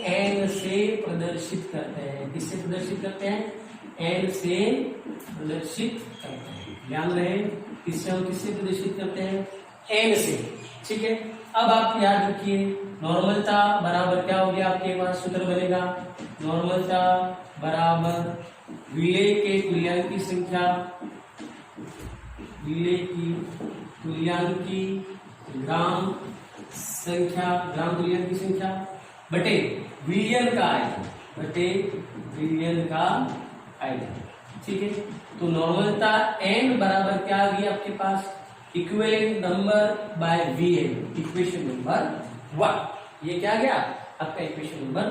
N से प्रदर्शित करते हैं। किससे प्रदर्शित करते हैं, N से प्रदर्शित करते हैं। ध्यान रहे, इससे हम किससे प्रदर्शित करते हैं, N से। ठीक है, अब आप याद रखिए नॉर्मलता बराबर क्या हो गया, आपके पास सूत्र बनेगा, नॉर्मलता बराबर विलेय के तुल्यांक की संख्या, विलेय की तुल्यांक की ग्राम संख्या, ग्राम तुल्यांक की संख्या बटे विलियन का आयतन, बटे विलियन का आयतन। ठीक है, तो नॉर्मलता N बराबर क्या आ गया आपके पास, equivalent number by VL, equation number 1। ये क्या गया आपका इक्वेशन नंबर।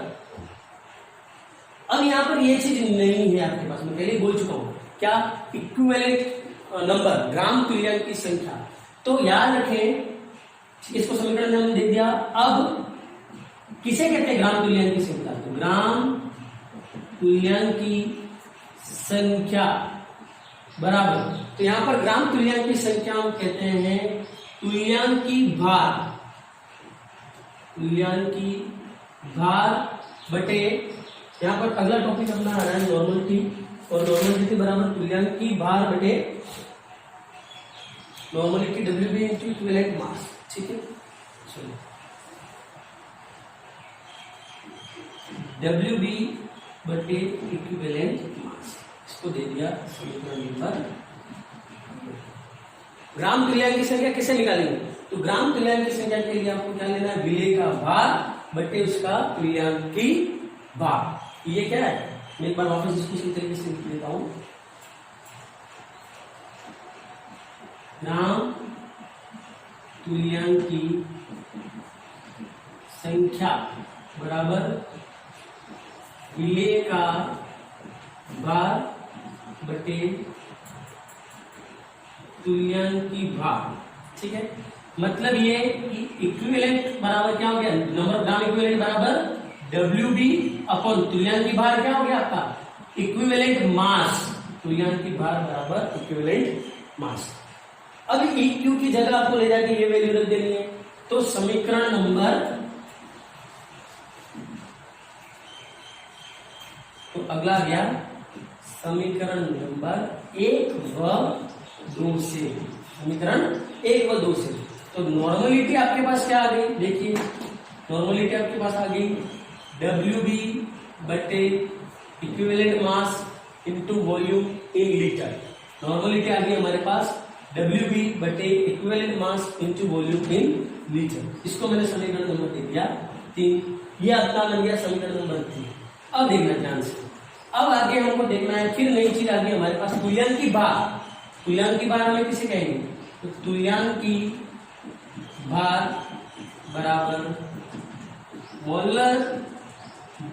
अब यहां पर ये चीज नहीं है आपके पास, मैं पहले बोल चुका हूं, क्या, इक्विवेलेंट नंबर, ग्राम तुल्यांक की संख्या। तो याद रखें, इसको समीकरण में हमने दे दिया। अब किसे कहते हैं ग्राम तुल्यांक की संख्या, तो ग्राम तुल्यांक की संख्या बराबर, तो यहां पर ग्राम तुल्यांक की संख्या हम कहते हैं तुल्यांक की भार, तुल्यांक की भार बटे, यहां पर अगला टॉपिक अपना आ रहा है नॉर्मलिटी, और नॉर्मलिटी बराबर तुल्यांक की भार बटे normality WB into equivalent mass. ठीक है, चलो WB बटे इक्विवेलेंट मास, इसको दे दिया समीकरण नंबर। ग्राम तुल्यांक की संख्या किसे निकालेंगे, तो ग्राम तुल्यांक की संख्या के लिए आपको क्या लेना है, विलेय का भार बटे उसका तुल्यांक की भार। ये क्या है, मैं एक बार वापस इसको इसी तरीके से लिख लेता हूं, ग्राम तुल्यांक की संख्या बराबर विलेय का भार बटे तुल्यांक की भार। ठीक है, मतलब ये इक्विवेलेंट बराबर क्या हो गया, नंबर ग्राम इक्विवेलेंट बराबर WB अपॉन तुल्यांक की भार क्या हो गया आपका, इक्विवेलेंट मास, तुल्यांक की भार बराबर इक्विवेलेंट मास। अब EQ की जगह आपको ले जाके ये वैल्यू रख देनी है। तो समीकरण नंबर तो अगला आ गया समीकरण नंबर 1 व 2 से, समीकरण 1 व 2 से। तो नॉर्मलिटी आपके पास क्या आ गई, देखिए नॉर्मलिटी आपके पास आ गई WB बटे equivalent mass into volume in litre. Normality आ गई हमारे पास WB बटे equivalent mass into volume in litre. इसको मैंने समीकरण नंबर दे दिया 3, ये अपना बन गया समीकरण नंबर 3। अब देखना ध्यान से, अब आगे हमको देखना है फिर नई चीज आ गई हमारे पास, तुल्यांक की भार। तुल्यांक की भार हमें किसे कहेंगे, तो तुल्यांक की भार बराबर मोलर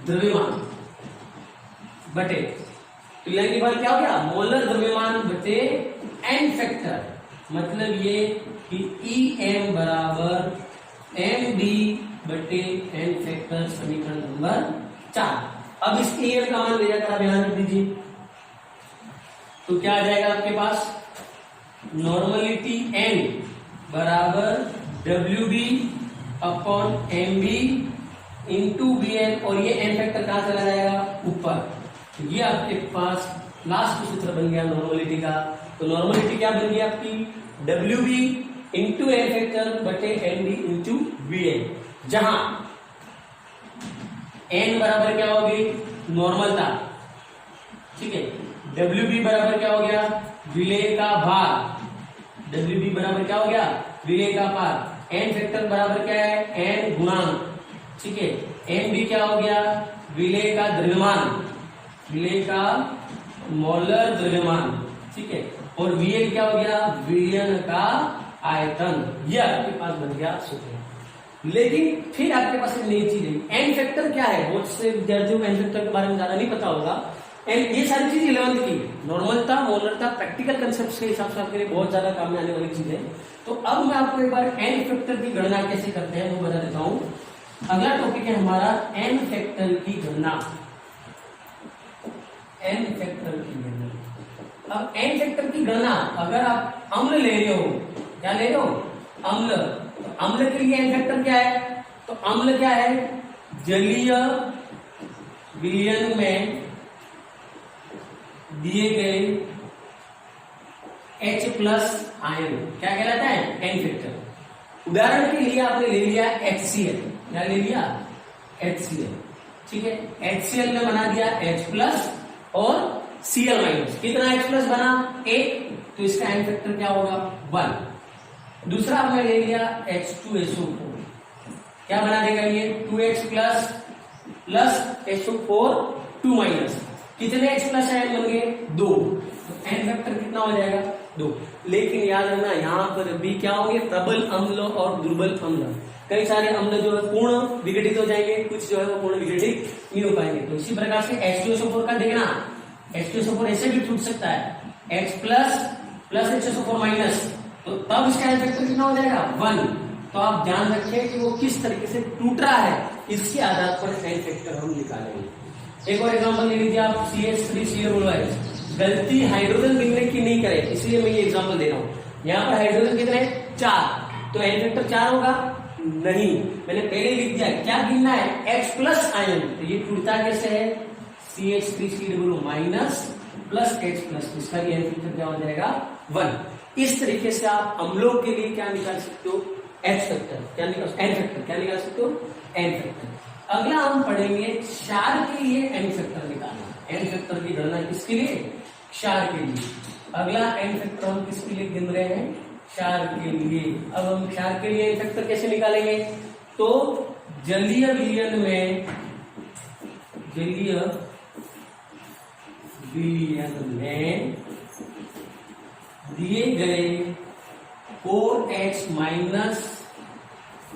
द्रव्यमान बटे, तुल्यांक की भार क्या हो गया, मोलर द्रव्यमान बटे एन फैक्टर। मतलब ये कि EM बराबर MB बटे एन फैक्टर, समीकरण नंबर 4। अब इस EM का मान ले जाकर आप ध्यान रख दीजिए, तो क्या आ जाएगा आपके पास, नॉर्मलिटी N बराबर WB upon MB into BN, और ये एन फैक्टर कहां चला जाएगा, ऊपर। तो ये आपके पास लास्ट सूत्र बन गया नॉर्मलिटी का। तो नॉर्मलिटी क्या बन गई आपकी, WB इंटू एन फैक्टर बटे MB इंटू BN, जहां N बराबर क्या होगी, नॉर्मलता, ठीक है। WB बराबर क्या हो गया, विलेय का भार, WB बराबर क्या हो गया, विलेय का भार। एन फैक्टर बराबर क्या है, N गुणांक, ठीक है। MB क्या हो गया, विलेय का द्रव्यमान, विलेय का मोलर द्रव्यमान, ठीक है। और VN क्या हो गया, विलयन का आयतन। यह आपके पास बन गया सूत्र। लेकिन फिर आपके पास एक नई चीज है, एन फैक्टर क्या है, बहुत से विद्यार्थियों को एन फैक्टर के बारे में ज्यादा नहीं पता होगा। ये सारी चीज 11th की, नॉर्मलता, मोलरता, प्रैक्टिकल कंसेप्ट के हिसाब से आपके लिए बहुत ज्यादा काम में आने वाली चीज है। तो अब मैं आपको एक बार एन फैक्टर की गणना कैसे करते हैं वो बता देता हूं। अगला टॉपिक है हमारा एन फैक्टर की गणना, एन फैक्टर की गणना। अब एन फैक्टर की गणना अगर आप अम्ल ले रहे हो, क्या ले रहे हो, अम्ल, तो अम्ल के लिए एन फैक्टर क्या है, तो अम्ल क्या है, जलीय विलयन में दिए गए H+ आयन क्या कहलाता है, एन फैक्टर। उदाहरण के लिए आपने ले लिया HCl, क्या ले लिया, HCl, ठीक है। HCl में बना दिया H+ और Cl-, कितना H+ बना, 1, तो इसका एन फैक्टर क्या होगा, 1। दूसरा आपने ले लिया H2SO4, क्या बना देगा ये, 2H+ प्लस SO4 2-, कितने H+ आयन बन गए, 2, तो एन फैक्टर कितना हो जाएगा, 2। लेकिन याद रखना यहाँ पर भी क्या होंगे, प्रबल अम्ल और दुर्बल अम्ल। कई सारे अम्ल जो है पूर्ण विघटित हो जाएंगे, कुछ जो है वो पूर्ण विघटित नहीं हो पाएंगे। तो इसी प्रकार से H2SO4 का देखना, H2SO4 ऐसे भी छूट सकता है, H+ प्लस HSO4-, तो तब इसका एन फैक्टर कितना हो जाएगा, 1। तो आप ध्यान रखें कि वो किस तरीके से टूट रहा है, इसके आधार पर एन फैक्टर हम निकालेंगे। एक और एग्जांपल ले लीजिए आप, CH3Cl, गलती हाइड्रोजन गिनने की नहीं करें, इसलिए मैं ये एग्जांपल दे रहा हूं। यहाँ पर हाइड्रोजन कितने, 4, तो एन फैक्टर 4 होगा, नहीं, मैंने पहले लिख दिया, क्या गिनना है, H+ आयन। तो ये टूटता कैसे है, CH3Cl- प्लस H+, इसका भी एन फैक्टर क्या हो जाएगा, 1। इस तरीके से आप अम्लों के लिए क्या निकाल सकते हो, एच फैक्टर, क्या निकाल, एन फैक्टर क्या निकाल सकते हो, एन फैक्टर। अगला हम पढ़ेंगे क्षार के लिए एन फैक्टर निकालना। एन फैक्टर की गणना किसके लिए, क्षार के लिए। अगला एन फैक्टर हम किसके लिए गिन रहे हैं, क्षार के लिए। अब हम क्षार के लिए एन फैक्टर कैसे निकालेंगे, तो जलीय विलयन में, जलीय विलयन में दिए गए OH-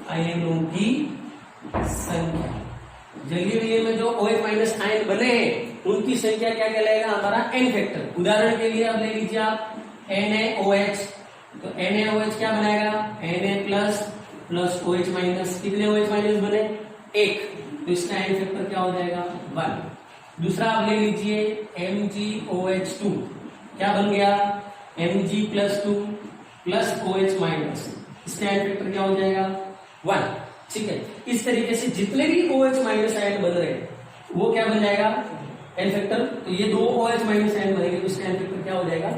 आयनों की संख्या, जलीय विलयन में जो OH- आयन बने हैं उनकी संख्या क्या कहलाएगा, हमारा एन फैक्टर। उदाहरण के लिए अब ले लीजिए आप NaOH, तो NaOH क्या बनाएगा, Na+ प्लस OH-, कितने OH- बने, 1, तो इसका एन फैक्टर क्या हो जाएगा, 1। दूसरा आप ले लीजिए MgOH2, क्या बन गया, Mg+2 प्लस OH-, इसका एन फैक्टर क्या हो जाएगा, 1, ठीक है। इस तरीके से जितने भी OH- आयन बन रहे हैं वो क्या बन जाएगा, एन फैक्टर, तो ये 2 OH माइनस एन बनेंगे तो इसका एन फैक्टर क्या हो जाएगा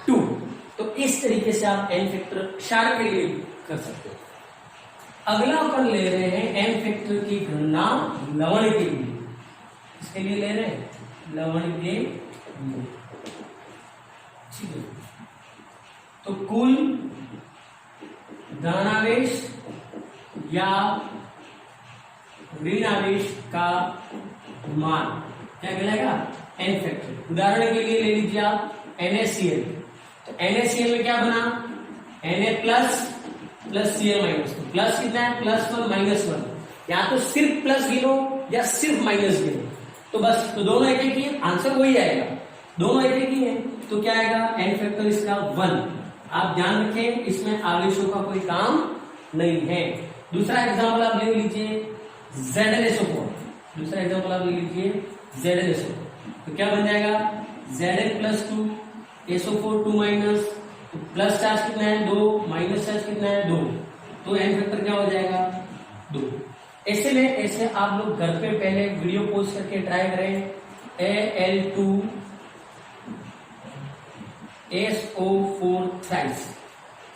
2। तो इस तरीके से आप एन फैक्टर क्षार के लिए कर सकते हो। अगला अपन ले रहे हैं एन फैक्टर की गणना लवण के लिए। इसके लिए ले रहे हैं लवण के लिए, ठीक है। तो कुल धनावेश या ऋण आवेश का मान क्या कहलाएगा एन फैक्टर। उदाहरण के लिए ले लीजिए आप NaCl, तो NaCl में क्या बना Na plus plus Cl minus, तो प्लस कितना है +1 -1, या तो सिर्फ प्लस गिनो या सिर्फ माइनस गिनो, तो बस तो दोनों एक ही है, आंसर वही आएगा, दोनों एक ही है। तो क्या आएगा एन फैक्टर इसका 1। आप ध्यान रखें इसमें आवेशों का कोई काम नहीं है। दूसरा एग्जाम्पल आप ले लीजिए ZnSO4, दूसरा एग्जाम्पल आप ले लीजिए ZnSO4, तो क्या बन जाएगा Zn+2 SO4 2 माइनस, तो प्लस चार्ज कितना है 2, माइनस चार्ज कितना है 2, तो एन फैक्टर क्या हो जाएगा 2। ऐसे में ऐसे आप लोग घर पे पहले वीडियो पोस्ट करके ट्राई करें, Al2 SO4 थ्राइस,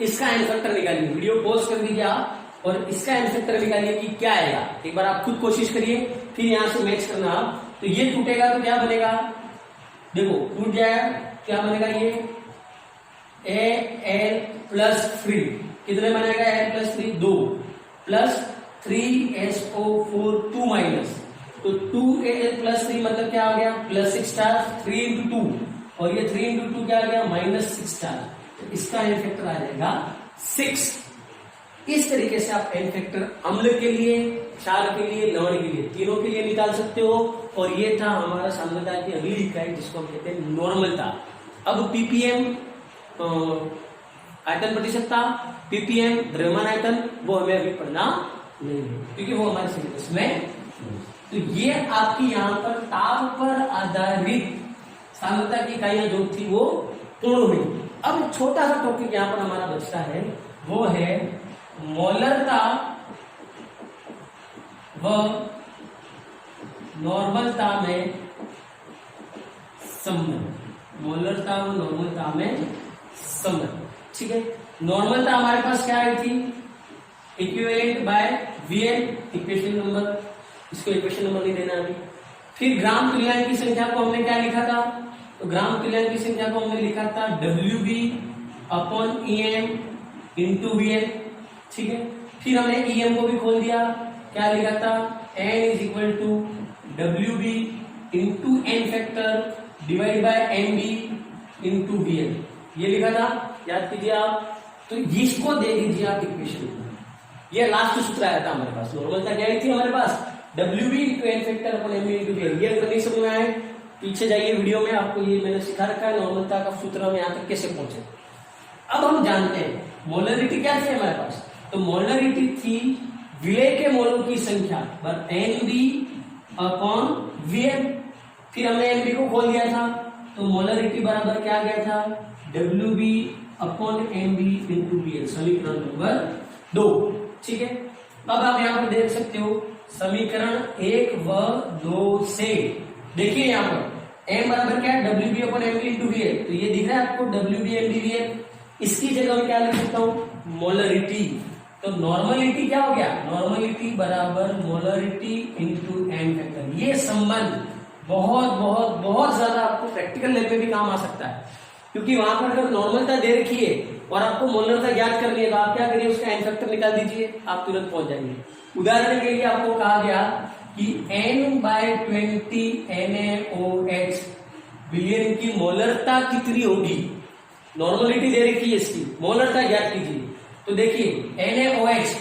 इसका एन फैक्टर निकालिए, वीडियो पोस्ट कर दीजिए आप और इसका एन फैक्टर निकालिए कि क्या आएगा। एक बार आप खुद कोशिश करिए, फिर यहां से मैच करना आप, तो ये टूटेगा तो क्या बनेगा, देखो टूट जाएगा, क्या बनेगा ये Al+3, कितने बनेगा Al+3 2 प्लस 3SO4 2 माइनस, तो 2Al+3 मतलब क्या आ गया +6 चार्ज 3 × 2, और ये 3 × 2 क्या आ गया -6 चार्ज, तो इसका एन फैक्टर आ जाएगा 6। इस तरीके से आप एन फैक्टर अम्ल के लिए, क्षार के लिए, लवण के लिए, तीनों के लिए निकाल सकते हो। और ये था हमारा सांद्रता की अगली इकाई जिसको हम कहते हैं नॉर्मलता। अब ppm आयतन प्रतिशतता, ppm द्रव्यमान आयतन, वो हमें अभी पढ़ना नहीं है क्योंकि वो हमारे सिलेबस में नहीं। तो ये आपकी यहाँ पर ताप पर आधारित सांद्रता की इकाइयां जो थी वो पूर्ण हुई। अब छोटा सा टॉपिक यहाँ पर हमारा बचता है, वो है मोलरता व नॉर्मलता में संबंध। मोलरता व नॉर्मलता में संबंध, ठीक है। नॉर्मलता हमारे पास क्या आई थी, equivalent by Vn, equation number, इसको इक्वेशन नंबर नहीं देना अभी। फिर ग्राम तुल्यांक की संख्या को हमने क्या लिखा था, तो ग्राम तुल्यांक की संख्या को हमने लिखा था WB/EM × Vn, ठीक है। फिर हमने EM को भी खोल दिया, क्या लिखा था N = WB × N factor divide by MB × Vn, ये लिखा था, याद कीजिए आप। तो इसको दे दीजिए आप इक्वेशन, ये लास्ट सूत्र आया था हमारे पास। नॉर्मलता क्या आई थी हमारे पास WB × N factor / MB × Vn। ये अगर नहीं समझ में आए पीछे जाइए वीडियो में, आपको ये मैंने सिखा रखा है नॉर्मलता का सूत्र हम यहाँ तक कैसे पहुंचे। अब हम जानते हैं मोलरिटी क्या थी हमारे पास, तो मोलरिटी थी विलय के मोलों की संख्या NB/Vn। फिर हमने MB को खोल दिया था, तो मोलरिटी बराबर क्या आ गया था WB/MB × Vn, समीकरण नंबर 2, ठीक है। अब आप यहाँ पर देख सकते हो समीकरण 1 व 2 से, देखिए यहाँ पर m बराबर क्या है WB/MB × Vn, तो ये दिख रहा है आपको WB/MB/Vn। इसकी जगह मैं क्या लिख सकता हूँ मोलरिटी, तो नॉर्मलिटी क्या हो गया, नॉर्मलिटी बराबर मोलरिटी × एन फैक्टर। ये संबंध बहुत बहुत बहुत ज्यादा आपको प्रैक्टिकल लेवल पे भी काम आ सकता है, क्योंकि वहां पर अगर नॉर्मलता दे रखी है और आपको मोलरता ज्ञात करनी है, तो आप क्या करिए उसका एन फैक्टर निकाल दीजिए, आप तुरंत पहुंच जाएंगे। उदाहरण के लिए आपको कहा गया कि N/20 NaOH बिलियन की मोलरता कितनी होगी, नॉर्मलिटी दे रखी है इसकी, मोलरता ज्ञात कीजिए। तो देखिए NaOH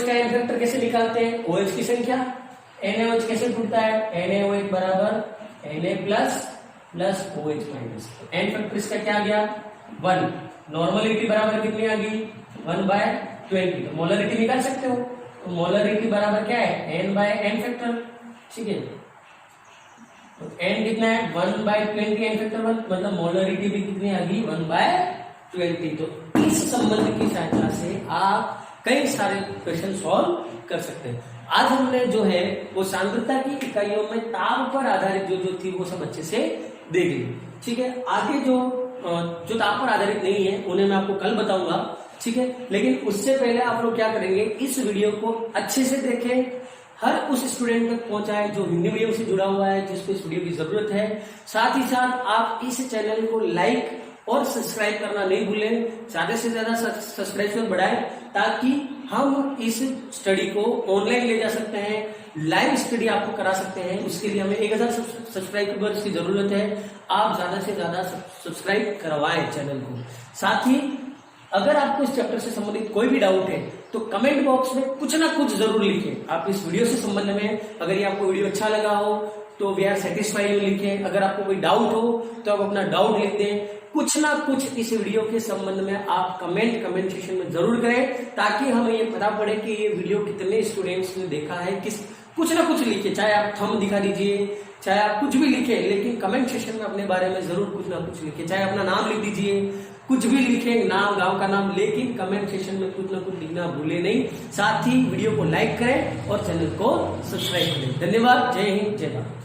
का एन फैक्टर कैसे निकालते हैं, OH की संख्या, NaOH कैसे टूटता है, NaOH बराबर Na+ plus OH minus, N factor इसका क्या आ गया 1। नॉर्मलिटी बराबर कितनी आ गई 1/20, तो मोलरिटी निकाल सकते हो, तो मोलरिटी बराबर क्या है N/N फैक्टर, ठीक है। तो N कितना है 1/20 N फैक्टर 1, मतलब मोलरिटी भी कितनी आ गई 1/20। तो इस संबंध की सहायता से आप कई सारे क्वेश्चन सॉल्व कर सकते हैं। आज हमने जो है वो सांद्रता की इकाइयों में ताप पर आधारित जो थी वो सब अच्छे से देख ली। ठीक है, आगे जो ताप पर आधारित नहीं है उन्हें मैं आपको कल बताऊंगा। ठीक है, लेकिन उससे पहले आप लोग क्या करेंगे, इस वीडियो को अच्छे से देखें, हर उस स्टूडेंट तक पहुंचाए जो हिंदी मीडियम से जुड़ा हुआ है, जिसको इस वीडियो की जरूरत है। साथ ही साथ आप इस चैनल को लाइक और सब्सक्राइब करना नहीं भूलें, ज्यादा से ज्यादा सब्सक्राइबर बढ़ाएं ताकि हम इस स्टडी को ऑनलाइन ले जा सकते हैं, लाइव स्टडी आपको करा सकते हैं। उसके लिए हमें 1000 सब्सक्राइबर्स की जरूरत है। आप ज्यादा से ज्यादा सब्सक्राइब करवाएं चैनल को। साथ ही अगर आपको इस चैप्टर से संबंधित कोई भी डाउट है तो कमेंट बॉक्स में कुछ ना कुछ जरूर लिखें। आप इस वीडियो से संबंध में, अगर ये आपको वीडियो अच्छा लगा हो तो वी आर सेटिस्फाइड लिखें। अगर आपको कोई डाउट हो तो आप अपना डाउट लिख दें। कुछ ना कुछ इस वीडियो के संबंध में आप कमेंट सेक्शन में जरूर करें ताकि हमें ये पता पड़े कि ये वीडियो कितने स्टूडेंट्स ने देखा है। कुछ ना कुछ लिखे, चाहे आप थंब दिखा दीजिए, चाहे आप कुछ भी लिखे, लेकिन कमेंट सेक्शन में अपने बारे में जरूर कुछ ना कुछ लिखे। चाहे अपना नाम लिख दीजिए, कुछ भी लिखें, नाम, गांव का नाम, लेकिन कमेंट सेक्शन में कुछ ना कुछ लिखना भूले नहीं। साथ ही वीडियो को लाइक करें और चैनल को सब्सक्राइब करें। धन्यवाद। जय हिंद, जय भारत।